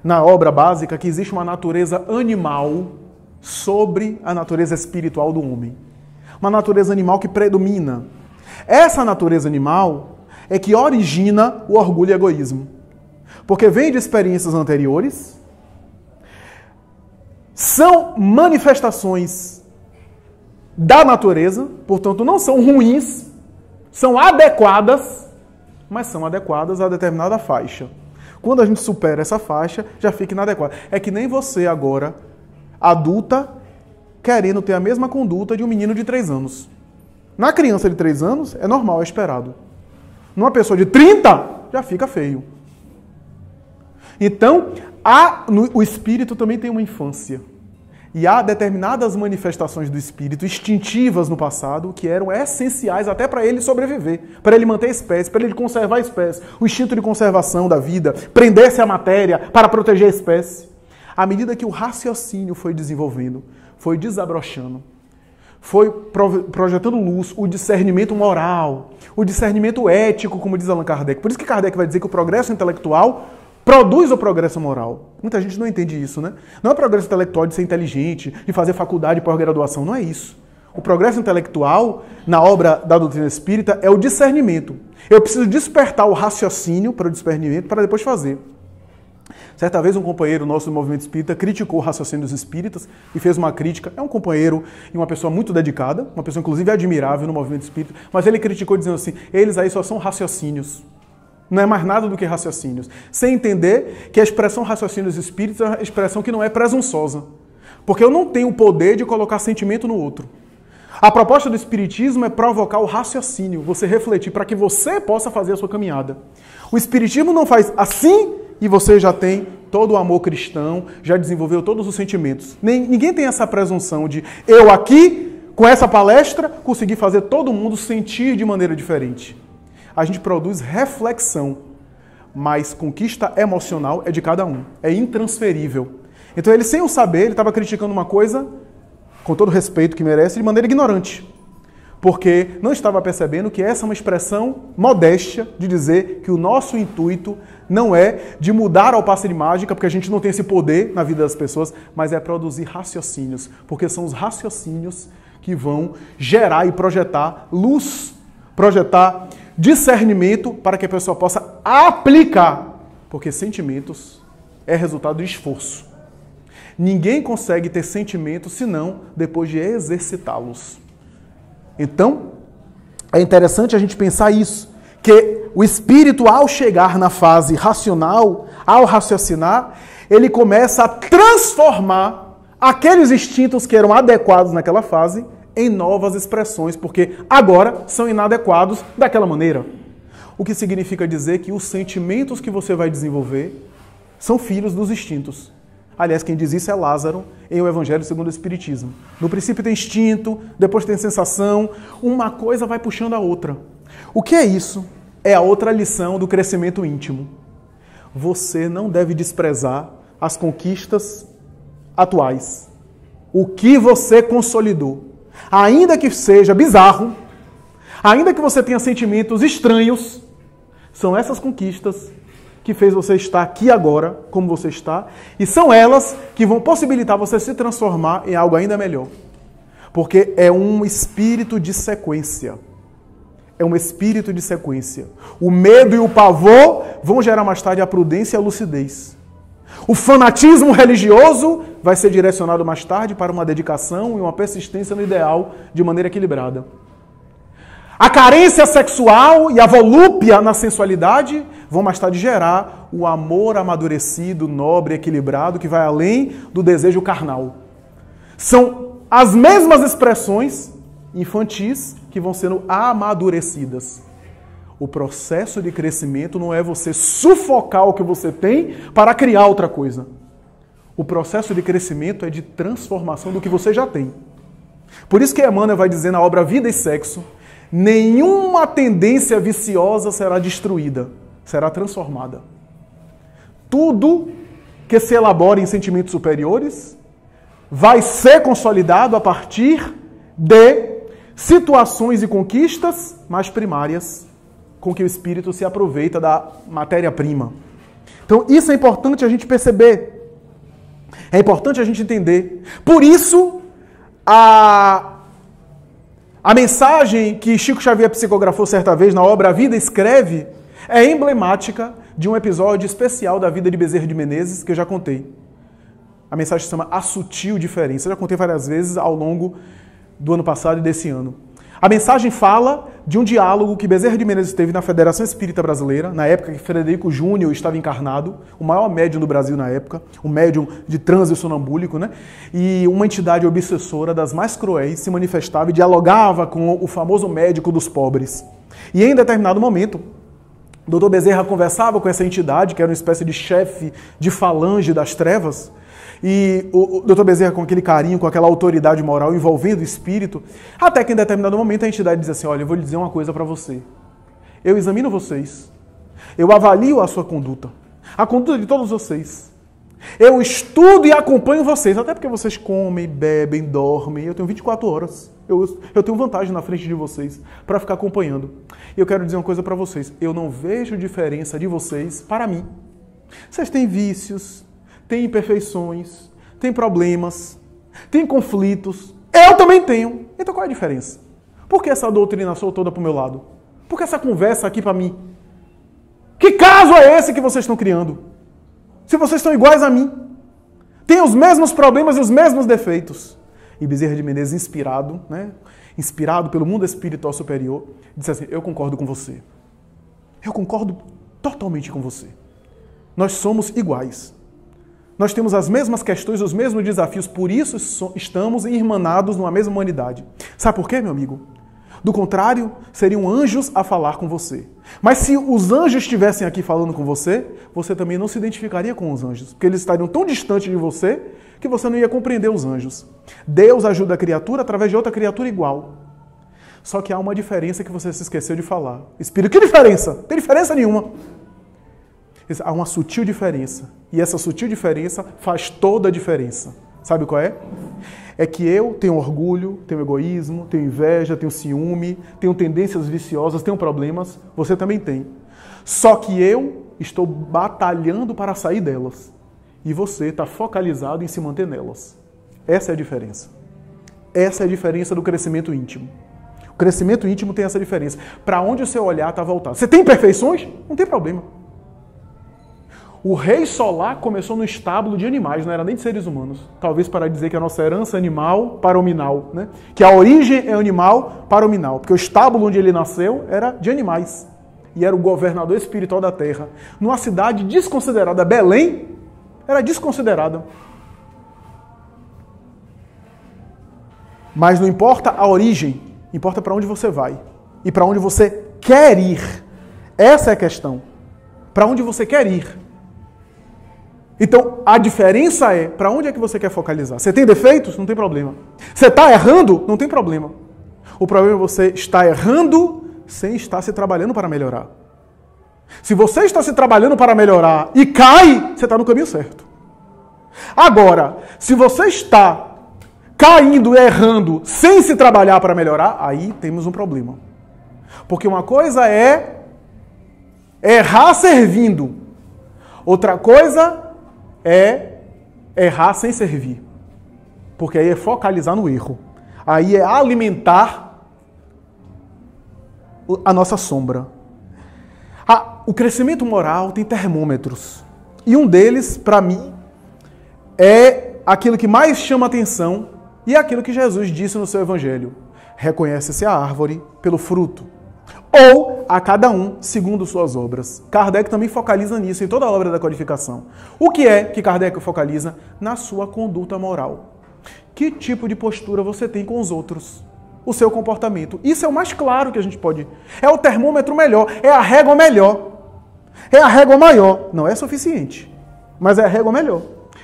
na obra básica, que existe uma natureza animal sobre a natureza espiritual do homem. Uma natureza animal que predomina. Essa natureza animal é que origina o orgulho e o egoísmo. Porque vem de experiências anteriores, são manifestações da natureza, portanto não são ruins, são adequadas, mas são adequadas a determinada faixa. Quando a gente supera essa faixa, já fica inadequado. É que nem você agora, adulta, querendo ter a mesma conduta de um menino de 3 anos. Na criança de 3 anos, é normal, é esperado. Numa pessoa de 30, já fica feio. Então, o espírito também tem uma infância. E há determinadas manifestações do espírito instintivas no passado que eram essenciais até para ele sobreviver, para ele manter a espécie, para ele conservar a espécie. O instinto de conservação da vida, prender-se à matéria para proteger a espécie. À medida que o raciocínio foi desenvolvendo, foi desabrochando, foi projetando luz, o discernimento moral, o discernimento ético, como diz Allan Kardec. Por isso que Kardec vai dizer que o progresso intelectual produz o progresso moral. Muita gente não entende isso, né? Não é o progresso intelectual de ser inteligente, de fazer faculdade e pós-graduação, não é isso. O progresso intelectual, na obra da doutrina espírita, é o discernimento. Eu preciso despertar o raciocínio para o discernimento para depois fazer. Certa vez um companheiro nosso do movimento espírita criticou o raciocínio dos espíritas e fez uma crítica. É um companheiro e uma pessoa muito dedicada, uma pessoa inclusive admirável no movimento espírita, mas ele criticou dizendo assim, eles aí só são raciocínios. Não é mais nada do que raciocínios. Sem entender que a expressão raciocínios espíritas é uma expressão que não é presunçosa. Porque eu não tenho o poder de colocar sentimento no outro. A proposta do espiritismo é provocar o raciocínio, você refletir, para que você possa fazer a sua caminhada. O espiritismo não faz assim e você já tem todo o amor cristão, já desenvolveu todos os sentimentos. Ninguém tem essa presunção de eu aqui, com essa palestra, conseguir fazer todo mundo sentir de maneira diferente. A gente produz reflexão, mas conquista emocional é de cada um, é intransferível. Então ele, sem o saber, ele estava criticando uma coisa, com todo o respeito que merece, de maneira ignorante. Porque não estava percebendo que essa é uma expressão modéstia de dizer que o nosso intuito não é de mudar ao passe de mágica, porque a gente não tem esse poder na vida das pessoas, mas é produzir raciocínios, porque são os raciocínios que vão gerar e projetar luz, projetar discernimento para que a pessoa possa aplicar, porque sentimentos é resultado de esforço. Ninguém consegue ter sentimentos senão depois de exercitá-los. Então, é interessante a gente pensar isso, que o espírito, ao chegar na fase racional, ao raciocinar, ele começa a transformar aqueles instintos que eram adequados naquela fase em novas expressões, porque agora são inadequados daquela maneira. O que significa dizer que os sentimentos que você vai desenvolver são filhos dos instintos. Aliás, quem diz isso é Lázaro, em O Evangelho segundo o Espiritismo. No princípio tem instinto, depois tem sensação, uma coisa vai puxando a outra. O que é isso? É a outra lição do crescimento íntimo. Você não deve desprezar as conquistas atuais. O que você consolidou. Ainda que seja bizarro, ainda que você tenha sentimentos estranhos, são essas conquistas que fez você estar aqui agora, como você está, e são elas que vão possibilitar você se transformar em algo ainda melhor. Porque é um espírito de sequência. É um espírito de sequência. O medo e o pavor vão gerar mais tarde a prudência e a lucidez. O fanatismo religioso vai ser direcionado mais tarde para uma dedicação e uma persistência no ideal de maneira equilibrada. A carência sexual e a volúpia na sensualidade vão mais tarde gerar o amor amadurecido, nobre, equilibrado, que vai além do desejo carnal. São as mesmas expressões infantis que vão sendo amadurecidas. O processo de crescimento não é você sufocar o que você tem para criar outra coisa. O processo de crescimento é de transformação do que você já tem. Por isso que Emmanuel vai dizer na obra Vida e Sexo, nenhuma tendência viciosa será destruída, será transformada. Tudo que se elabora em sentimentos superiores vai ser consolidado a partir de situações e conquistas mais primárias, com que o espírito se aproveita da matéria-prima. Então, isso é importante a gente perceber. É importante a gente entender. Por isso, a mensagem que Chico Xavier psicografou certa vez na obra A Vida Escreve é emblemática de um episódio especial da vida de Bezerra de Menezes, que eu já contei. A mensagem se chama A Sutil Diferença. Eu já contei várias vezes ao longo do ano passado e desse ano. A mensagem fala de um diálogo que Bezerra de Menezes teve na Federação Espírita Brasileira, na época que Frederico Júnior estava encarnado, o maior médium do Brasil na época, um médium de transe sonambúlico, né? E uma entidade obsessora das mais cruéis se manifestava e dialogava com o famoso médico dos pobres. E em determinado momento, o Dr. Bezerra conversava com essa entidade, que era uma espécie de chefe de falange das trevas, e o Dr. Bezerra, com aquele carinho, com aquela autoridade moral envolvendo o espírito, até que em determinado momento a entidade diz assim: olha, eu vou lhe dizer uma coisa para você. Eu examino vocês. Eu avalio a sua conduta. A conduta de todos vocês. Eu estudo e acompanho vocês. Até porque vocês comem, bebem, dormem. Eu tenho 24 horas. Eu tenho vantagem na frente de vocês para ficar acompanhando. E eu quero dizer uma coisa para vocês. Eu não vejo diferença de vocês para mim. Vocês têm vícios, têm imperfeições, têm problemas, têm conflitos. Eu também tenho. Então qual é a diferença? Por que essa doutrinação toda para o meu lado? Por que essa conversa aqui para mim? Que caso é esse que vocês estão criando? Se vocês estão iguais a mim. Têm os mesmos problemas e os mesmos defeitos. E Bezerra de Menezes, inspirado, né? Inspirado pelo mundo espiritual superior, disse assim: eu concordo com você. Eu concordo totalmente com você. Nós somos iguais. Nós temos as mesmas questões, os mesmos desafios, por isso estamos irmanados numa mesma humanidade. Sabe por quê, meu amigo? Do contrário, seriam anjos a falar com você. Mas se os anjos estivessem aqui falando com você, você também não se identificaria com os anjos, porque eles estariam tão distantes de você que você não ia compreender os anjos. Deus ajuda a criatura através de outra criatura igual. Só que há uma diferença que você se esqueceu de falar. Espírito, que diferença? Não tem diferença nenhuma. Há uma sutil diferença. E essa sutil diferença faz toda a diferença. Sabe qual é? É que eu tenho orgulho, tenho egoísmo, tenho inveja, tenho ciúme, tenho tendências viciosas, tenho problemas. Você também tem. Só que eu estou batalhando para sair delas. E você está focalizado em se manter nelas. Essa é a diferença. Essa é a diferença do crescimento íntimo. O crescimento íntimo tem essa diferença. Para onde o seu olhar está voltado. Você tem imperfeições? Não tem problema. O rei solar começou no estábulo de animais, não era nem de seres humanos. Talvez para dizer que a nossa herança é animal para hominal, né? Que a origem é animal para hominal. Porque o estábulo onde ele nasceu era de animais. E era o governador espiritual da terra. Numa cidade desconsiderada, Belém, era desconsiderada. Mas não importa a origem, importa para onde você vai. E para onde você quer ir. Essa é a questão. Para onde você quer ir. Então, a diferença é, para onde é que você quer focalizar? Você tem defeitos? Não tem problema. Você está errando? Não tem problema. O problema é você estar errando sem estar se trabalhando para melhorar. Se você está se trabalhando para melhorar e cai, você está no caminho certo. Agora, se você está caindo e errando sem se trabalhar para melhorar, aí temos um problema. Porque uma coisa é errar servindo. Outra coisa é errar sem servir. Porque aí é focalizar no erro. Aí é alimentar a nossa sombra. O crescimento moral tem termômetros. E um deles, para mim, é aquilo que mais chama atenção e é aquilo que Jesus disse no seu evangelho. Reconhece-se a árvore pelo fruto. Ou a cada um segundo suas obras. Kardec também focaliza nisso em toda a obra da codificação. O que é que Kardec focaliza? Na sua conduta moral. Que tipo de postura você tem com os outros? O seu comportamento. Isso é o mais claro que a gente pode... É o termômetro melhor, é a régua melhor. É a régua maior. Não é suficiente, mas é a régua melhor.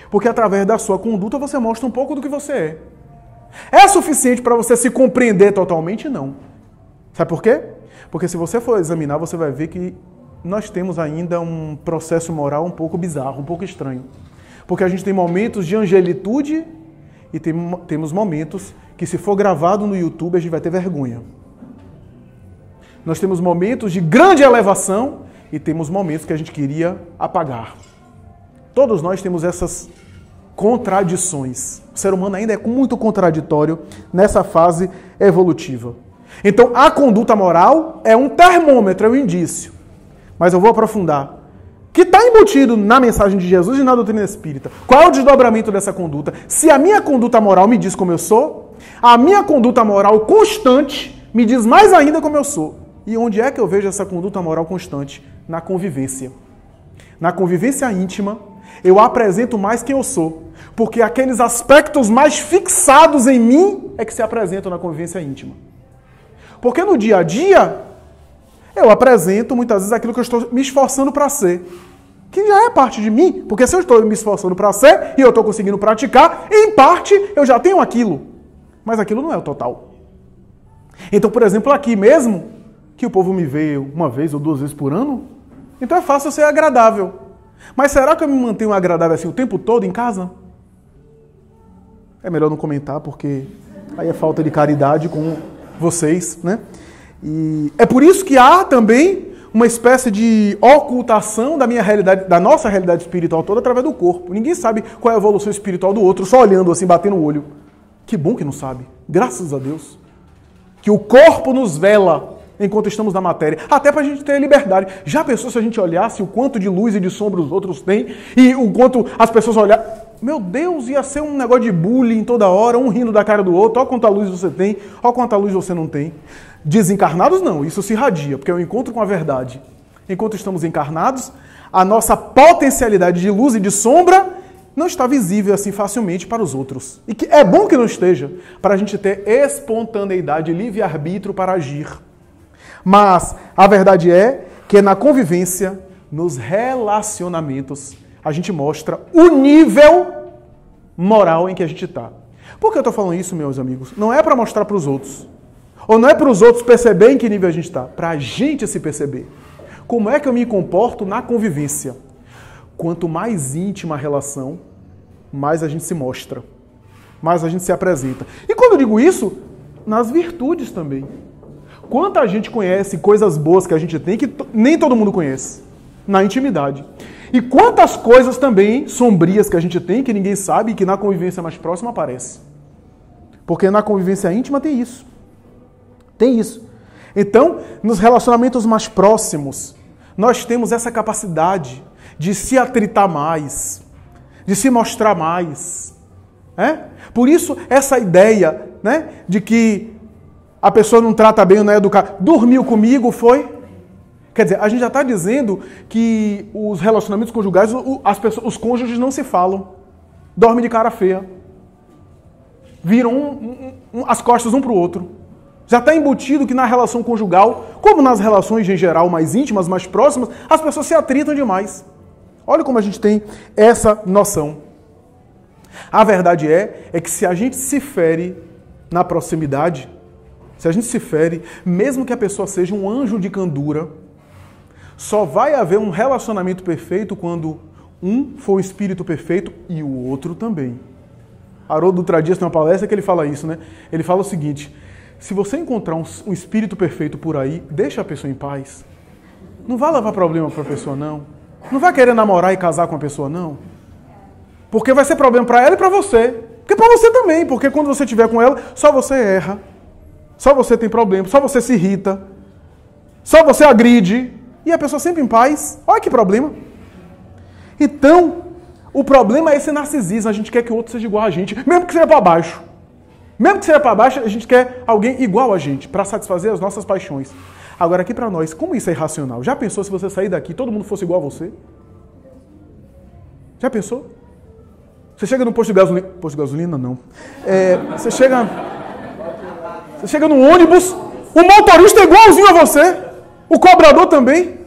Porque através da sua conduta você mostra um pouco do que você é. É suficiente para você se compreender totalmente? Não. Sabe por quê? Porque se você for examinar, você vai ver que nós temos ainda um processo moral um pouco bizarro, um pouco estranho. Porque a gente tem momentos de angelitude e temos momentos que, se for gravado no YouTube, a gente vai ter vergonha. Nós temos momentos de grande elevação e temos momentos que a gente queria apagar. Todos nós temos essas contradições. O ser humano ainda é muito contraditório nessa fase evolutiva. Então, a conduta moral é um termômetro, é um indício. Mas eu vou aprofundar. Que está embutido na mensagem de Jesus e na doutrina espírita. Qual é o desdobramento dessa conduta? Se a minha conduta moral me diz como eu sou, a minha conduta moral constante me diz mais ainda como eu sou. E onde é que eu vejo essa conduta moral constante? Na convivência. Na convivência íntima, eu apresento mais quem eu sou. Porque aqueles aspectos mais fixados em mim é que se apresentam na convivência íntima. Porque no dia a dia, eu apresento muitas vezes aquilo que eu estou me esforçando para ser. Que já é parte de mim, porque se eu estou me esforçando para ser e eu estou conseguindo praticar, em parte eu já tenho aquilo. Mas aquilo não é o total. Então, por exemplo, aqui mesmo, que o povo me vê uma vez ou duas vezes por ano, então é fácil eu ser agradável. Mas será que eu me mantenho agradável assim o tempo todo em casa? É melhor não comentar, porque aí é falta de caridade com vocês, né? E é por isso que há também uma espécie de ocultação da minha realidade, da nossa realidade espiritual toda através do corpo. Ninguém sabe qual é a evolução espiritual do outro, só olhando assim, batendo o olho. Que bom que não sabe. Graças a Deus. Que o corpo nos vela enquanto estamos na matéria. Até para a gente ter liberdade. Já pensou se a gente olhasse o quanto de luz e de sombra os outros têm e o quanto as pessoas olharem? Meu Deus, ia ser um negócio de bullying toda hora, um rindo da cara do outro. Olha quanta luz você tem, olha quanta luz você não tem. Desencarnados não, isso se irradia, porque é o encontro com a verdade. Enquanto estamos encarnados, a nossa potencialidade de luz e de sombra não está visível assim facilmente para os outros. E que é bom que não esteja, para a gente ter espontaneidade, livre-arbítrio para agir. Mas a verdade é que na convivência, nos relacionamentos, a gente mostra o nível moral em que a gente está. Por que eu estou falando isso, meus amigos? Não é para mostrar para os outros. Ou não é para os outros perceberem em que nível a gente está. Para a gente se perceber. Como é que eu me comporto na convivência? Quanto mais íntima a relação, mais a gente se mostra. Mais a gente se apresenta. E quando eu digo isso, nas virtudes também. Quanta gente conhece coisas boas que a gente tem que nem todo mundo conhece. Na intimidade. E quantas coisas também sombrias que a gente tem que ninguém sabe e que na convivência mais próxima aparece. Porque na convivência íntima tem isso. Tem isso. Então, nos relacionamentos mais próximos, nós temos essa capacidade de se atritar mais, de se mostrar mais. Por isso, essa ideia, né, de que a pessoa não trata bem ou não é educada. Dormiu comigo, foi? Quer dizer, a gente já está dizendo que os relacionamentos conjugais, os cônjuges não se falam. Dormem de cara feia. Viram as costas um para o outro. Já está embutido que na relação conjugal, como nas relações em geral mais íntimas, mais próximas, as pessoas se atritam demais. Olha como a gente tem essa noção. A verdade é que se a gente se fere na proximidade, se a gente se fere, mesmo que a pessoa seja um anjo de candura, só vai haver um relacionamento perfeito quando um for o espírito perfeito e o outro também. Haroldo Dutra Dias tem uma palestra que ele fala isso, né? Ele fala o seguinte: se você encontrar um espírito perfeito por aí, deixa a pessoa em paz. Não vai levar problema para a pessoa, não. Não vai querer namorar e casar com a pessoa, não. Porque vai ser problema para ela e para você. Porque para você também, porque quando você estiver com ela, só você erra. Só você tem problema, só você se irrita. Só você agride. E a pessoa sempre em paz. Olha que problema. Então, o problema é esse narcisismo. A gente quer que o outro seja igual a gente, mesmo que seja para baixo. Mesmo que seja para baixo, a gente quer alguém igual a gente, para satisfazer as nossas paixões. Agora, aqui para nós, como isso é irracional? Já pensou se você sair daqui e todo mundo fosse igual a você? Já pensou? Você chega no posto de gasolina... Posto de gasolina, não. Você chega no ônibus, o motorista é igualzinho a você. O cobrador também.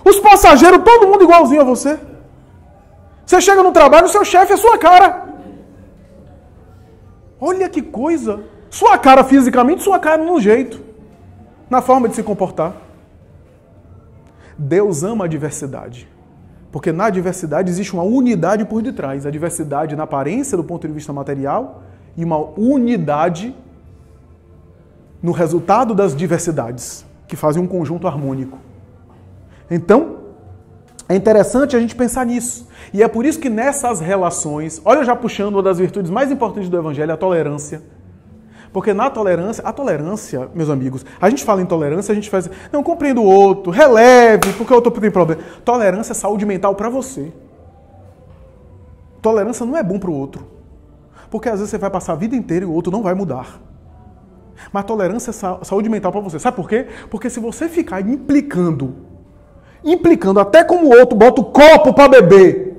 Os passageiros, todo mundo igualzinho a você. Você chega no trabalho, o seu chefe é sua cara. Olha que coisa. Sua cara fisicamente, sua cara no jeito. Na forma de se comportar. Deus ama a diversidade. Porque na diversidade existe uma unidade por detrás. A diversidade na aparência, do ponto de vista material, e uma unidade no resultado das diversidades, que fazem um conjunto harmônico. Então, é interessante a gente pensar nisso. E é por isso que nessas relações, olha já puxando uma das virtudes mais importantes do Evangelho, a tolerância. Porque na tolerância, a tolerância, meus amigos, a gente fala em tolerância, a gente faz, não, compreendo o outro, releve, porque o outro tem problema. Tolerância é saúde mental para você. Tolerância não é bom para o outro. Porque às vezes você vai passar a vida inteira e o outro não vai mudar. Mas tolerância é saúde mental para você. Sabe por quê? Porque se você ficar implicando até como o outro bota o copo para beber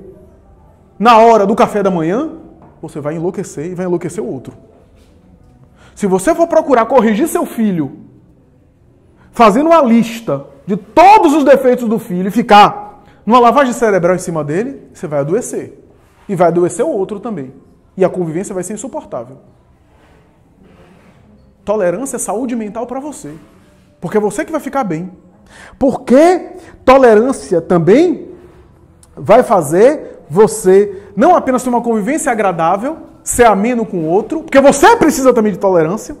na hora do café da manhã, você vai enlouquecer e vai enlouquecer o outro. Se você for procurar corrigir seu filho, fazendo uma lista de todos os defeitos do filho e ficar numa lavagem cerebral em cima dele, você vai adoecer. E vai adoecer o outro também. E a convivência vai ser insuportável. Tolerância é saúde mental para você. Porque é você que vai ficar bem. Porque tolerância também vai fazer você não apenas ter uma convivência agradável, ser ameno com o outro, porque você precisa também de tolerância.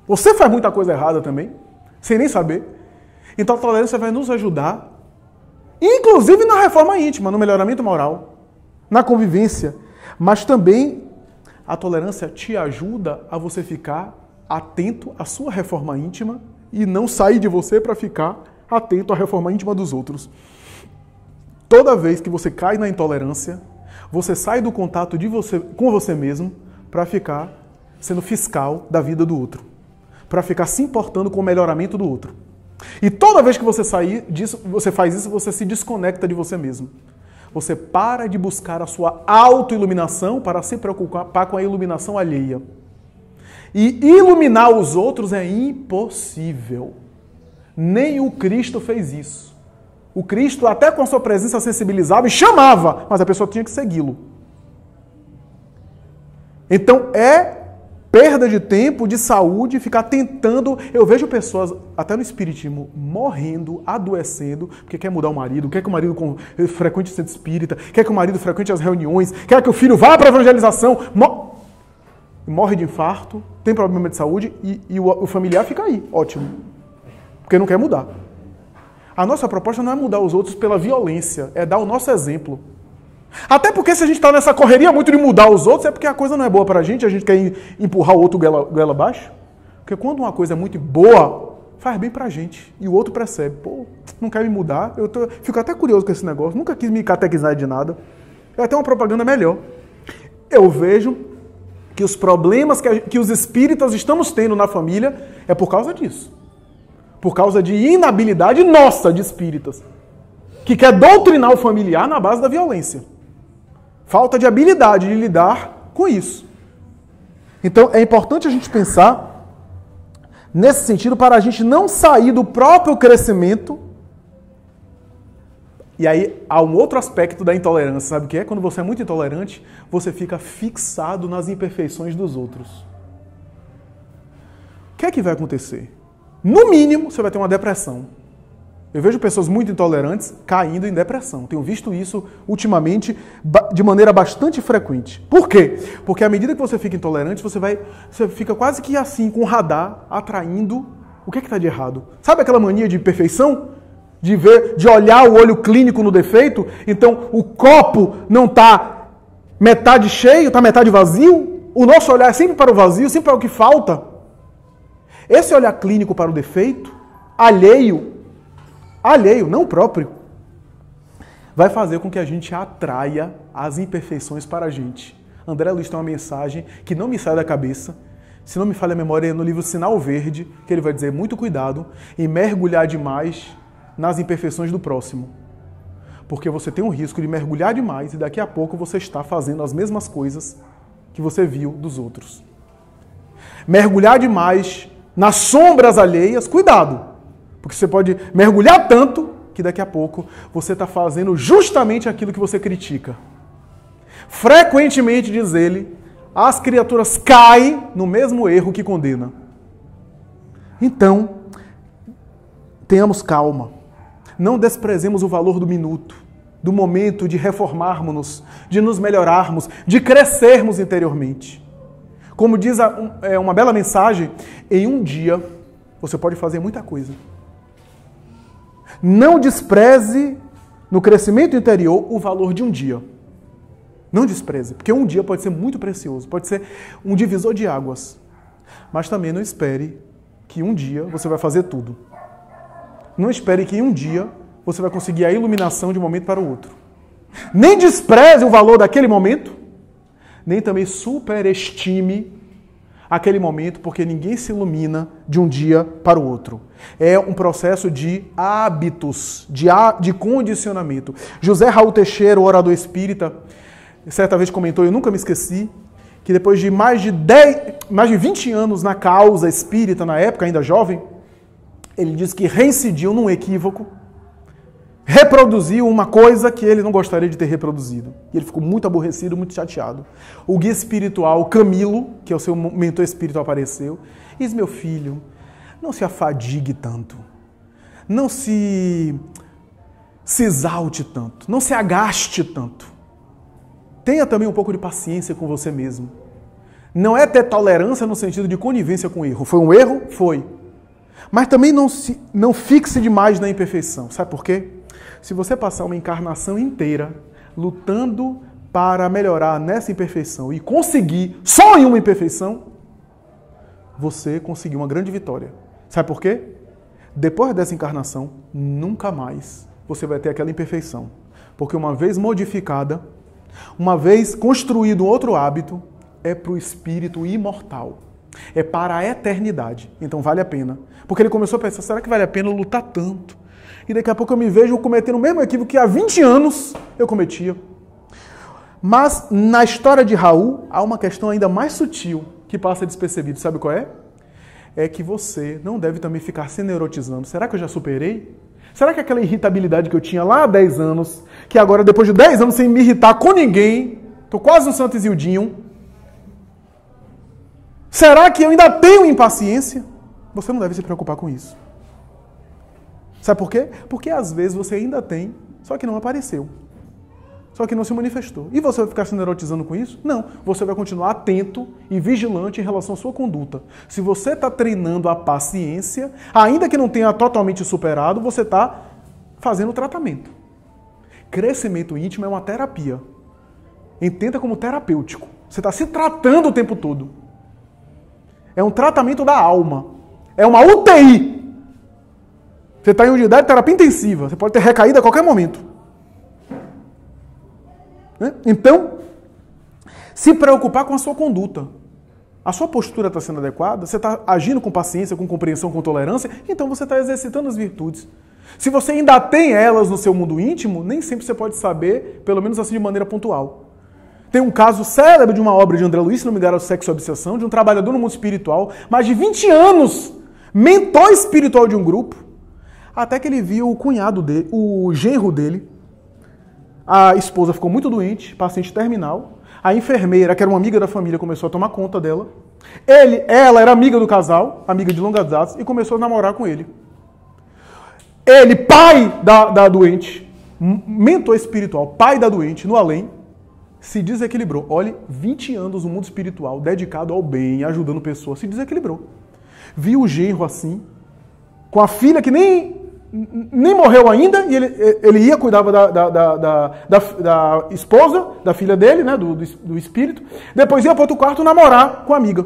Você faz muita coisa errada também, sem nem saber. Então a tolerância vai nos ajudar, inclusive na reforma íntima, no melhoramento moral, na convivência. Mas também a tolerância te ajuda a você ficar atento à sua reforma íntima e não sair de você para ficar atento à reforma íntima dos outros. Toda vez que você cai na intolerância, você sai do contato de você com você mesmo para ficar sendo fiscal da vida do outro. Para ficar se importando com o melhoramento do outro. E toda vez que você sair disso, você faz isso, você se desconecta de você mesmo. Você para de buscar a sua autoiluminação para se preocupar com a iluminação alheia. E iluminar os outros é impossível. Nem o Cristo fez isso. O Cristo, até com a sua presença, sensibilizava e chamava, mas a pessoa tinha que segui-lo. Então é perda de tempo, de saúde, ficar tentando... Eu vejo pessoas, até no espiritismo, morrendo, adoecendo, porque quer mudar o marido, quer que o marido frequente o centro espírita, quer que o marido frequente as reuniões, quer que o filho vá para a evangelização, morre de infarto, tem problema de saúde e o familiar fica aí, ótimo, porque não quer mudar. A nossa proposta não é mudar os outros pela violência, é dar o nosso exemplo. Até porque se a gente está nessa correria muito de mudar os outros, é porque a coisa não é boa para a gente quer empurrar o outro goela abaixo. Porque quando uma coisa é muito boa, faz bem para a gente. E o outro percebe, pô, não quer me mudar, fico até curioso com esse negócio, nunca quis me catequizar de nada. Eu até uma propaganda melhor. Eu vejo que os problemas que os espíritas estamos tendo na família é por causa disso. Por causa de inabilidade nossa de espíritas, que quer doutrinar o familiar na base da violência. Falta de habilidade de lidar com isso. Então é importante a gente pensar nesse sentido para a gente não sair do próprio crescimento. E aí há um outro aspecto da intolerância, sabe o que é? Quando você é muito intolerante, você fica fixado nas imperfeições dos outros. O que é que vai acontecer? No mínimo, você vai ter uma depressão. Eu vejo pessoas muito intolerantes caindo em depressão. Tenho visto isso ultimamente de maneira bastante frequente. Por quê? Porque à medida que você fica intolerante, você fica quase que assim, com o radar, atraindo o que está de errado. Sabe aquela mania de perfeição? de olhar o olho clínico no defeito, então o copo não está metade cheio, está metade vazio. O nosso olhar é sempre para o vazio, sempre para o que falta. Esse olhar clínico para o defeito, alheio, não próprio, vai fazer com que a gente atraia as imperfeições para a gente. André Luiz tem uma mensagem que não me sai da cabeça, se não me falha a memória, é no livro Sinal Verde, que ele vai dizer muito cuidado em mergulhar demais nas imperfeições do próximo. Porque você tem um risco de mergulhar demais e daqui a pouco você está fazendo as mesmas coisas que você viu dos outros. Mergulhar demais nas sombras alheias, cuidado, porque você pode mergulhar tanto que daqui a pouco você está fazendo justamente aquilo que você critica. Frequentemente, diz ele, as criaturas caem no mesmo erro que condena. Então, tenhamos calma. Não desprezemos o valor do minuto, do momento de reformarmos-nos, de nos melhorarmos, de crescermos interiormente. Como diz uma bela mensagem, em um dia você pode fazer muita coisa. Não despreze no crescimento interior o valor de um dia. Não despreze, porque um dia pode ser muito precioso, pode ser um divisor de águas. Mas também não espere que um dia você vai fazer tudo. Não espere que em um dia você vai conseguir a iluminação de um momento para o outro. Nem despreze o valor daquele momento, nem também superestime aquele momento, porque ninguém se ilumina de um dia para o outro. É um processo de hábitos, de condicionamento. José Raul Teixeira, o orador espírita, certa vez comentou, eu nunca me esqueci, que depois de mais de 20 anos na causa espírita, na época ainda jovem, ele diz que reincidiu num equívoco, reproduziu uma coisa que ele não gostaria de ter reproduzido. E ele ficou muito aborrecido, muito chateado. O guia espiritual, Camilo, que é o seu mentor espiritual, apareceu e disse, meu filho, não se afadigue tanto, não se exalte tanto, não se agaste tanto. Tenha também um pouco de paciência com você mesmo. Não é ter tolerância no sentido de conivência com o erro. Foi um erro? Foi. Mas também não fixe demais na imperfeição. Sabe por quê? Se você passar uma encarnação inteira lutando para melhorar nessa imperfeição e conseguir só em uma imperfeição, você conseguiu uma grande vitória. Sabe por quê? Depois dessa encarnação, nunca mais você vai ter aquela imperfeição. Porque uma vez modificada, uma vez construído outro hábito, é para o espírito imortal. É para a eternidade. Então vale a pena. Porque ele começou a pensar, será que vale a pena eu lutar tanto? E daqui a pouco eu me vejo cometendo o mesmo equívoco que há 20 anos eu cometia. Mas na história de Raul, há uma questão ainda mais sutil que passa despercebido. Sabe qual é? É que você não deve também ficar se neurotizando. Será que eu já superei? Será que aquela irritabilidade que eu tinha lá há 10 anos, que agora depois de 10 anos sem me irritar com ninguém, estou quase um Santo Isildinho, será que eu ainda tenho impaciência? Você não deve se preocupar com isso. Sabe por quê? Porque às vezes você ainda tem, só que não apareceu. Só que não se manifestou. E você vai ficar se neurotizando com isso? Não. Você vai continuar atento e vigilante em relação à sua conduta. Se você está treinando a paciência, ainda que não tenha totalmente superado, você está fazendo tratamento. Crescimento íntimo é uma terapia. Entenda como terapêutico. Você está se tratando o tempo todo. É um tratamento da alma. É uma UTI. Você está em unidade de terapia intensiva. Você pode ter recaído a qualquer momento. Então, se preocupar com a sua conduta. A sua postura está sendo adequada? Você está agindo com paciência, com compreensão, com tolerância? Então você está exercitando as virtudes. Se você ainda tem elas no seu mundo íntimo, nem sempre você pode saber, pelo menos assim de maneira pontual. Tem um caso célebre de uma obra de André Luiz, se não me engano, Sexo e Obsessão, de um trabalhador no mundo espiritual, mais de 20 anos, mentor espiritual de um grupo, até que ele viu o cunhado dele, o genro dele. A esposa ficou muito doente, paciente terminal. A enfermeira, que era uma amiga da família, começou a tomar conta dela. Ela era amiga do casal, amiga de longas datas, e começou a namorar com ele. Ele, pai da doente, mentor espiritual, pai da doente, no além, se desequilibrou. Olha, 20 anos no mundo espiritual, dedicado ao bem, ajudando pessoas, se desequilibrou. Viu o genro assim, com a filha que nem nem morreu ainda, e ele ia, cuidava da esposa, da filha dele, né, do espírito, depois ia para outro quarto namorar com a amiga.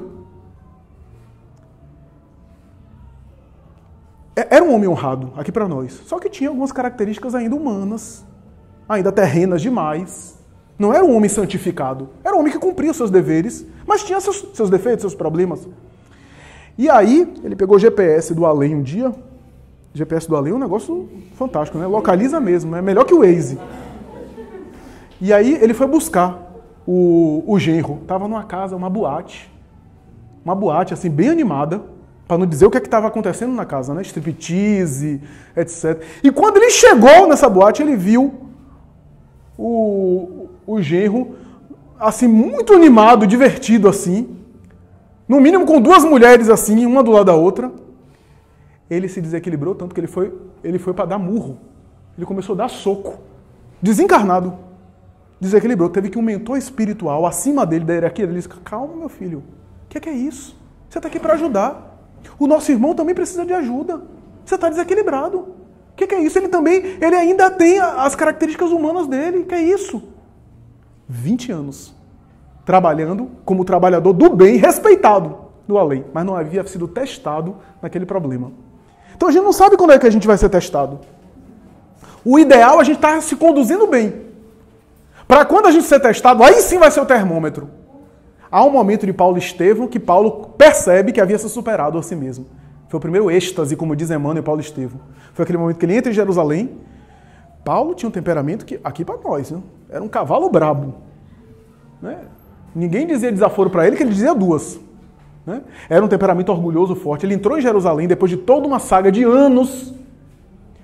Era um homem honrado aqui para nós, só que tinha algumas características ainda humanas, ainda terrenas demais. Não era um homem santificado, era um homem que cumpria os seus deveres, mas tinha seus defeitos, seus problemas. E aí, ele pegou o GPS do além um dia. GPS do além é um negócio fantástico, né? Localiza mesmo, é melhor que o Waze. E aí, ele foi buscar o genro. Estava numa casa, uma boate, assim, bem animada, para não dizer o que estava acontecendo na casa, né? Striptease, etc. E quando ele chegou nessa boate, ele viu o genro, assim, muito animado, divertido, assim, no mínimo com duas mulheres, assim, uma do lado da outra. Ele se desequilibrou tanto que ele foi para dar murro. Ele começou a dar soco. Desencarnado. Desequilibrou. Teve que um mentor espiritual acima dele, da hierarquia dele, disse: calma, meu filho, o que é isso? Você está aqui para ajudar. O nosso irmão também precisa de ajuda. Você está desequilibrado. O que é isso? Ele ainda tem as características humanas dele. O que é isso? 20 anos trabalhando como trabalhador do bem, respeitado no além, mas não havia sido testado naquele problema. Então a gente não sabe quando é que a gente vai ser testado. O ideal é a gente estar se conduzindo bem. Para quando a gente ser testado, aí sim vai ser o termômetro. Há um momento de Paulo Estevão que Paulo percebe que havia se superado a si mesmo. Foi o primeiro êxtase, como diz Emmanuel e Paulo Estevão. Foi aquele momento que ele entra em Jerusalém. Paulo tinha um temperamento que, aqui para nós, né? Era um cavalo brabo. Né? Ninguém dizia desaforo para ele, que ele dizia duas. Né? Era um temperamento orgulhoso, forte. Ele entrou em Jerusalém depois de toda uma saga de anos.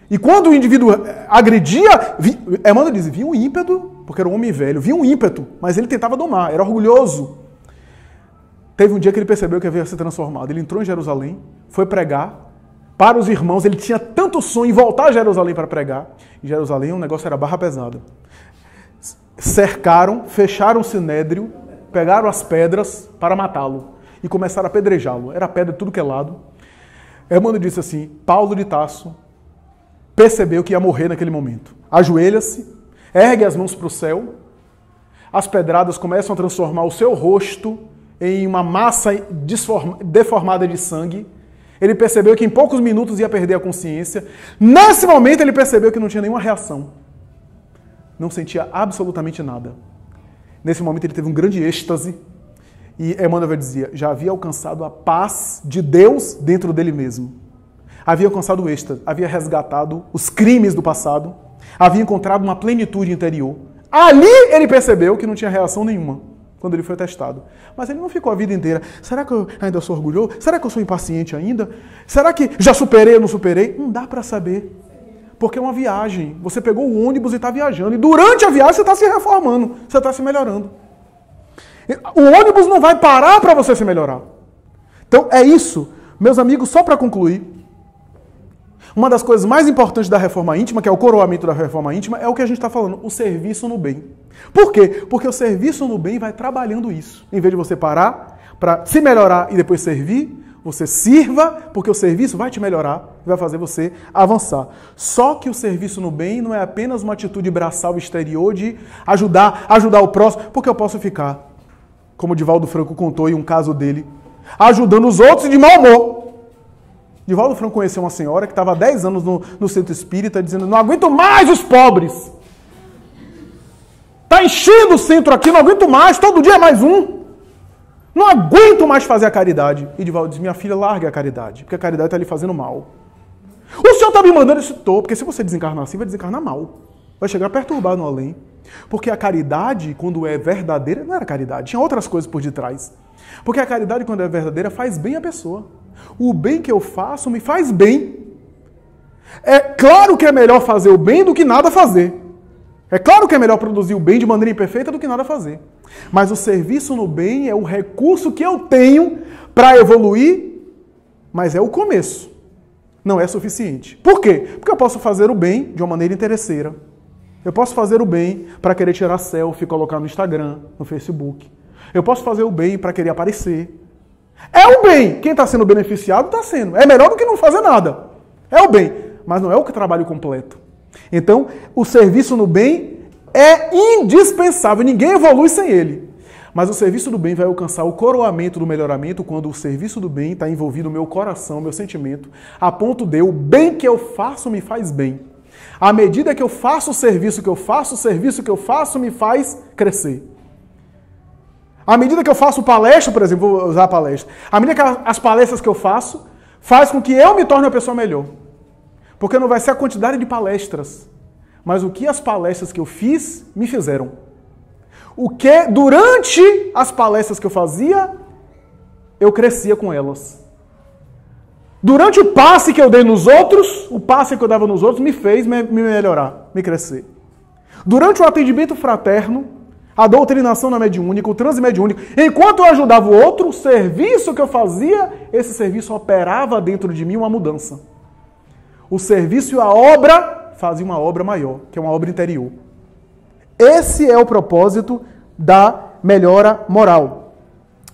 E quando o indivíduo agredia, Emmanuel diz, vinha um ímpeto, porque era um homem velho, vinha um ímpeto, mas ele tentava domar, era orgulhoso. Teve um dia que ele percebeu que havia se transformado. Ele entrou em Jerusalém, foi pregar para os irmãos. Ele tinha tanto sonho em voltar a Jerusalém para pregar. Em Jerusalém o negócio era barra pesada. Cercaram, fecharam o sinédrio, pegaram as pedras para matá-lo e começaram a apedrejá-lo. Era pedra de tudo que é lado. Emmanuel disse assim, Paulo de Tarso percebeu que ia morrer naquele momento. Ajoelha-se, ergue as mãos para o céu, as pedradas começam a transformar o seu rosto em uma massa deformada de sangue. Ele percebeu que em poucos minutos ia perder a consciência. Nesse momento ele percebeu que não tinha nenhuma reação. Não sentia absolutamente nada. Nesse momento ele teve um grande êxtase. E Emmanuel dizia, já havia alcançado a paz de Deus dentro dele mesmo. Havia alcançado o êxtase, havia resgatado os crimes do passado, havia encontrado uma plenitude interior. Ali ele percebeu que não tinha reação nenhuma quando ele foi testado. Mas ele não ficou a vida inteira. Será que eu ainda sou orgulhoso? Será que eu sou impaciente ainda? Será que já superei ou não superei? Não dá para saber. Porque é uma viagem. Você pegou o ônibus e está viajando. E durante a viagem você está se reformando. Você está se melhorando. O ônibus não vai parar para você se melhorar. Então é isso. Meus amigos, só para concluir, uma das coisas mais importantes da reforma íntima, que é o coroamento da reforma íntima, é o que a gente está falando, o serviço no bem. Por quê? Porque o serviço no bem vai trabalhando isso. Em vez de você parar para se melhorar e depois servir, você sirva, porque o serviço vai te melhorar e vai fazer você avançar. Só que o serviço no bem não é apenas uma atitude braçal exterior de ajudar o próximo, porque eu posso ficar, como o Divaldo Franco contou em um caso dele, ajudando os outros de mau humor. Divaldo Franco conheceu uma senhora que estava há 10 anos no centro espírita dizendo, não aguento mais os pobres. Está enchendo o centro aqui, não aguento mais, todo dia é mais um. Não aguento mais fazer a caridade. E Divaldo diz, minha filha, largue a caridade, porque a caridade está lhe fazendo mal. O senhor está me mandando esse topo, porque se você desencarnar assim, vai desencarnar mal. Vai chegar perturbado no além. Porque a caridade, quando é verdadeira, não era caridade, tinha outras coisas por detrás. Porque a caridade, quando é verdadeira, faz bem à pessoa. O bem que eu faço me faz bem. É claro que é melhor fazer o bem do que nada fazer. É claro que é melhor produzir o bem de maneira imperfeita do que nada fazer. Mas o serviço no bem é o recurso que eu tenho para evoluir, mas é o começo. Não é suficiente. Por quê? Porque eu posso fazer o bem de uma maneira interesseira. Eu posso fazer o bem para querer tirar selfie e colocar no Instagram, no Facebook. Eu posso fazer o bem para querer aparecer. É o bem. Quem está sendo beneficiado está sendo. É melhor do que não fazer nada. É o bem. mas não é o trabalho completo. Então, o serviço no bem é indispensável, ninguém evolui sem ele. Mas o serviço do bem vai alcançar o coroamento do melhoramento quando o serviço do bem está envolvido no meu coração, meu sentimento, a ponto de o bem que eu faço me faz bem. À medida que eu faço o serviço que eu faço, o serviço que eu faço me faz crescer. À medida que eu faço palestra, por exemplo, vou usar a palestra, à medida que as palestras que eu faço, faz com que eu me torne uma pessoa melhor. Porque não vai ser a quantidade de palestras, mas o que as palestras que eu fiz me fizeram. O que, durante as palestras que eu fazia, eu crescia com elas. Durante o passe que eu dei nos outros, o passe que eu dava nos outros me fez me melhorar, me crescer. Durante o atendimento fraterno, a doutrinação na mediúnica, o transe mediúnico, enquanto eu ajudava o outro, o serviço que eu fazia, esse serviço operava dentro de mim uma mudança. O serviço e a obra faziam uma obra maior, que é uma obra interior. Esse é o propósito da melhora moral.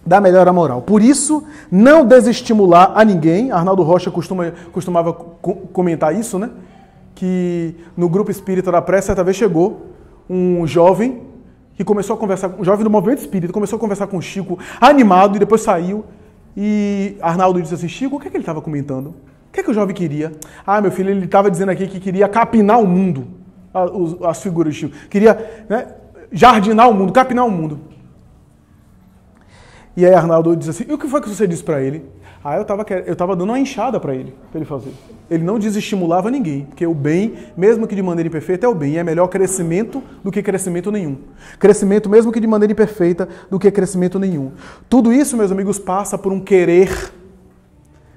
Da melhora moral. Por isso, não desestimular a ninguém. Arnaldo Rocha costumava comentar isso, né? Que no grupo espírita da prece, certa vez chegou um jovem que começou a conversar, um jovem do movimento espírita, começou a conversar com o Chico, animado, e depois saiu. E Arnaldo disse assim: Chico, o que é que ele estava comentando? O que é que o jovem queria? Ah, meu filho, ele estava dizendo aqui que queria capinar o mundo. As figuras de Chico. Queria, né, jardinar o mundo, capinar o mundo. E aí Arnaldo disse assim: e o que foi que você disse para ele? Ah, eu estava dando uma enxada para ele fazer. Ele não desestimulava ninguém, porque o bem, mesmo que de maneira imperfeita, é o bem. E é melhor crescimento do que crescimento nenhum. Crescimento, mesmo que de maneira imperfeita, do que crescimento nenhum. Tudo isso, meus amigos, passa por um querer,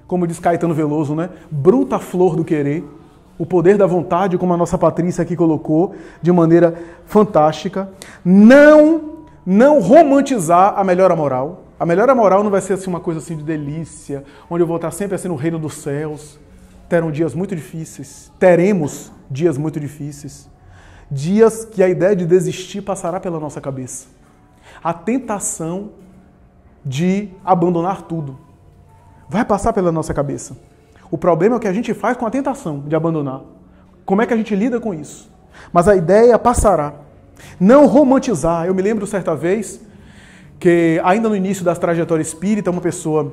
como diz Caetano Veloso, né? Bruta flor do querer. O poder da vontade, como a nossa Patrícia aqui colocou, de maneira fantástica. Não romantizar a melhora moral. A melhora moral não vai ser assim uma coisa assim de delícia, onde eu vou estar sempre assim no reino dos céus. Teremos dias muito difíceis. Dias que a ideia de desistir passará pela nossa cabeça. A tentação de abandonar tudo vai passar pela nossa cabeça. O problema é o que a gente faz com a tentação de abandonar. Como é que a gente lida com isso? Mas a ideia passará. Não romantizar. Eu me lembro certa vez que, ainda no início da trajetória espírita, uma pessoa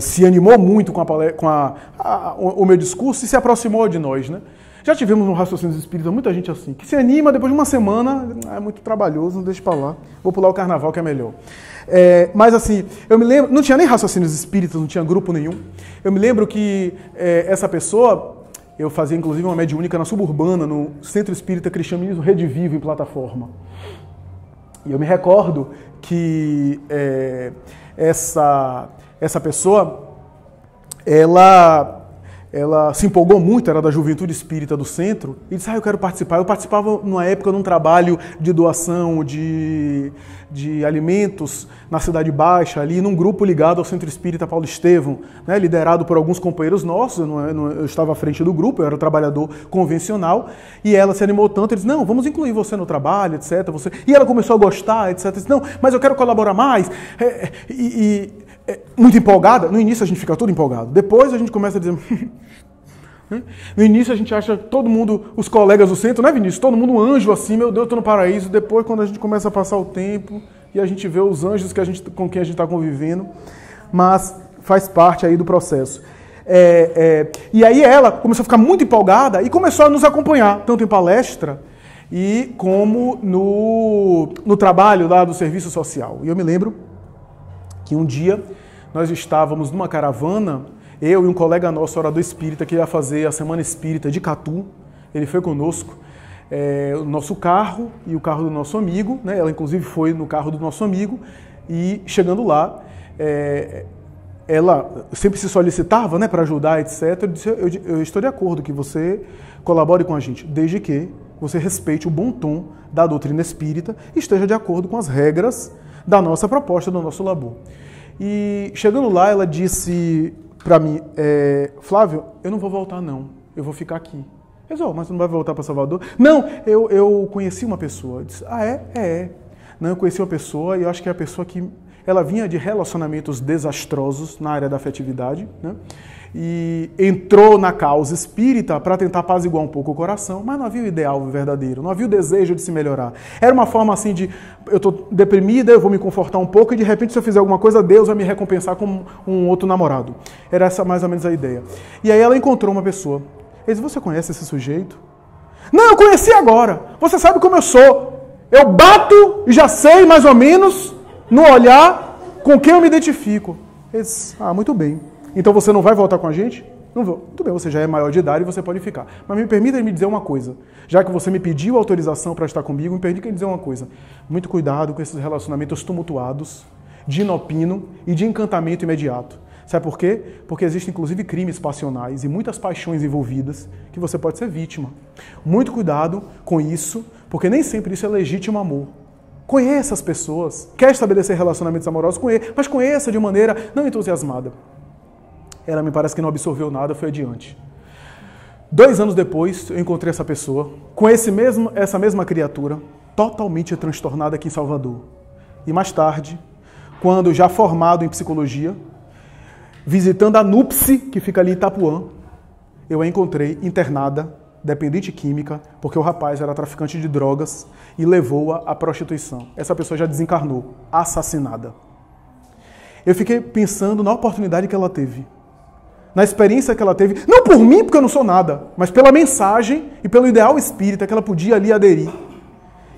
se animou muito com o meu discurso e se aproximou de nós, né? Já tivemos no Raciocínio Espírita muita gente assim, que se anima, depois de uma semana, é muito trabalhoso, não deixa pra lá. Vou pular o carnaval que é melhor. Mas assim, eu me lembro, não tinha nem Raciocínios Espíritas, não tinha grupo nenhum. Eu me lembro que essa pessoa, eu fazia inclusive uma mediúnica na Suburbana, no Centro Espírita Cristianismo Rede Vivo, em plataforma. E eu me recordo que essa pessoa, ela se empolgou muito, era da Juventude Espírita do Centro, e disse: eu quero participar. Eu participava, numa época, num trabalho de doação de alimentos na Cidade Baixa, ali num grupo ligado ao Centro Espírita Paulo Estevão, né, liderado por alguns companheiros nossos. Eu estava à frente do grupo, eu era trabalhador convencional, e ela se animou tanto, ele disse: não, vamos incluir você no trabalho, etc. E ela começou a gostar, etc. Disse: não, mas eu quero colaborar mais. Muito empolgada. No início a gente fica todo empolgado. Depois a gente começa a dizer... No início a gente acha todo mundo, os colegas do centro, né, Vinícius? Todo mundo um anjo assim, meu Deus, eu tô no paraíso. Depois, quando a gente começa a passar o tempo e a gente vê os anjos com quem a gente está convivendo, mas faz parte aí do processo. E aí ela começou a ficar muito empolgada e começou a nos acompanhar, tanto em palestra e como no trabalho lá do serviço social. E eu me lembro que um dia nós estávamos numa caravana, eu e um colega nosso, orador espírita, que ia fazer a Semana Espírita de Catu. Ele foi conosco, o nosso carro e o carro do nosso amigo, né? Ela inclusive foi no carro do nosso amigo, e chegando lá, ela sempre se solicitava, né, para ajudar, etc. Eu disse: eu estou de acordo que você colabore com a gente, desde que você respeite o bom tom da doutrina espírita e esteja de acordo com as regras da nossa proposta, do nosso labor. E chegando lá, ela disse para mim: Flávio, eu não vou voltar não, eu vou ficar aqui. Eu disse: mas você não vai voltar para Salvador? Não, eu conheci uma pessoa. Eu disse: Não, eu conheci uma pessoa e eu acho que é a pessoa que... Ela vinha de relacionamentos desastrosos na área da afetividade, né? e entrou na causa espírita para tentar apaziguar um pouco o coração, mas não havia o ideal verdadeiro, não havia o desejo de se melhorar. Era uma forma assim de, eu estou deprimida, eu vou me confortar um pouco e de repente se eu fizer alguma coisa, Deus vai me recompensar com um outro namorado. Era essa mais ou menos a ideia. E aí ela encontrou uma pessoa. Ele disse, você conhece esse sujeito? Não, eu conheci agora. Você sabe como eu sou. Eu bato e já sei mais ou menos no olhar com quem eu me identifico. Ele disse, muito bem. Então você não vai voltar com a gente? Não vou. Tudo bem, você já é maior de idade e você pode ficar. Mas me permita me dizer uma coisa. Já que você me pediu autorização para estar comigo, me permita me dizer uma coisa. Muito cuidado com esses relacionamentos tumultuados, de inopino e de encantamento imediato. Sabe por quê? Porque existem inclusive crimes passionais e muitas paixões envolvidas que você pode ser vítima. Muito cuidado com isso, porque nem sempre isso é legítimo amor. Conheça as pessoas. Quer estabelecer relacionamentos amorosos? Mas conheça de maneira não entusiasmada. Ela me parece que não absorveu nada, foi adiante. 2 anos depois, eu encontrei essa pessoa, com essa mesma criatura, totalmente transtornada aqui em Salvador. E mais tarde, quando já formado em psicologia, visitando a NUPSI, que fica ali em Itapuã, eu a encontrei internada, dependente química, porque o rapaz era traficante de drogas e levou-a à prostituição. Essa pessoa já desencarnou, assassinada. Eu fiquei pensando na oportunidade que ela teve, na experiência que ela teve, não por mim, porque eu não sou nada, mas pela mensagem e pelo ideal espírita que ela podia ali aderir.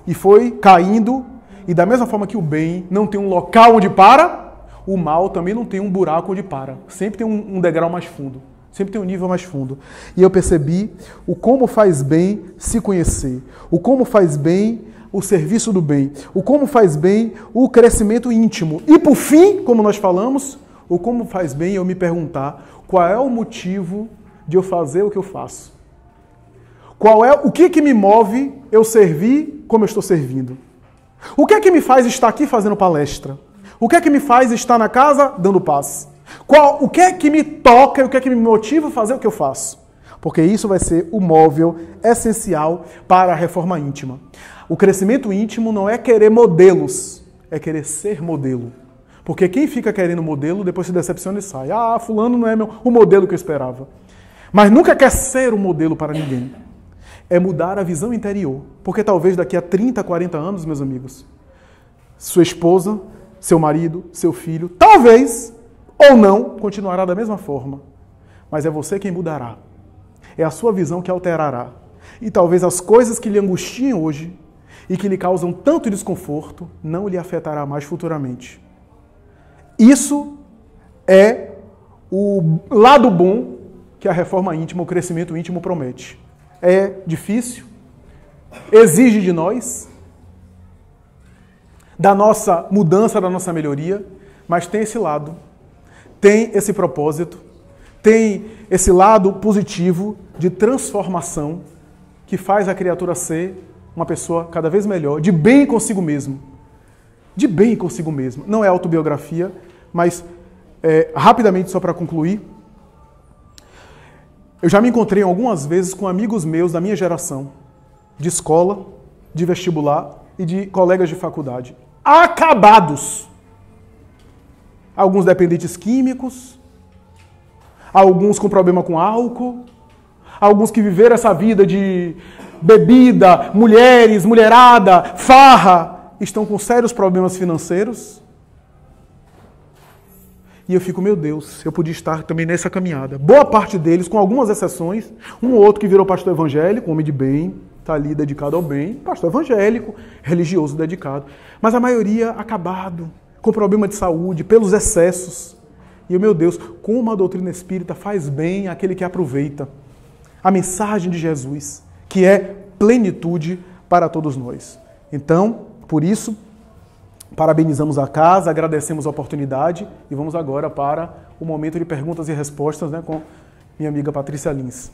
E foi caindo, e da mesma forma que o bem não tem um local onde para, o mal também não tem um buraco onde para. Sempre tem um degrau mais fundo, sempre tem um nível mais fundo. E eu percebi o como faz bem se conhecer, o como faz bem o serviço do bem, o como faz bem o crescimento íntimo. E por fim, como nós falamos, o como faz bem eu me perguntar qual é o motivo de eu fazer o que eu faço. O que me move eu servir como eu estou servindo? O que é que me faz estar aqui fazendo palestra? O que é que me faz estar na casa dando paz? O que é que me toca e o que é que me motiva a fazer o que eu faço? Porque isso vai ser o móvel essencial para a reforma íntima. O crescimento íntimo não é querer modelos, é querer ser modelo. Porque quem fica querendo modelo, depois se decepciona e sai. Fulano não é o modelo que eu esperava. Mas nunca quer ser um modelo para ninguém. É mudar a visão interior. Porque talvez daqui a 30, 40 anos, meus amigos, sua esposa, seu marido, seu filho, talvez ou não, continuará da mesma forma. Mas é você quem mudará. É a sua visão que alterará. E talvez as coisas que lhe angustiam hoje e que lhe causam tanto desconforto não lhe afetará mais futuramente. Isso é o lado bom que a reforma íntima, o crescimento íntimo promete. É difícil, exige de nós, da nossa mudança, da nossa melhoria, mas tem esse lado, tem esse propósito, tem esse lado positivo de transformação que faz a criatura ser uma pessoa cada vez melhor, de bem consigo mesmo. De bem consigo mesmo. Não é autobiografia, mas rapidamente, só para concluir, eu já me encontrei algumas vezes com amigos meus da minha geração, de escola, de vestibular e de colegas de faculdade. Acabados! Alguns dependentes químicos, alguns com problema com álcool, alguns que viveram essa vida de bebida, mulheres, mulherada, farra, estão com sérios problemas financeiros. E eu fico, meu Deus, eu podia estar também nessa caminhada. Boa parte deles, com algumas exceções, um ou outro que virou pastor evangélico, homem de bem, está ali dedicado ao bem, pastor evangélico, religioso dedicado. Mas a maioria acabado, com problema de saúde, pelos excessos. E, meu Deus, como a doutrina espírita faz bem àquele que aproveita a mensagem de Jesus, que é plenitude para todos nós. Então, por isso, parabenizamos a casa, agradecemos a oportunidade e vamos agora para o momento de perguntas e respostas, com minha amiga Patrícia Lins.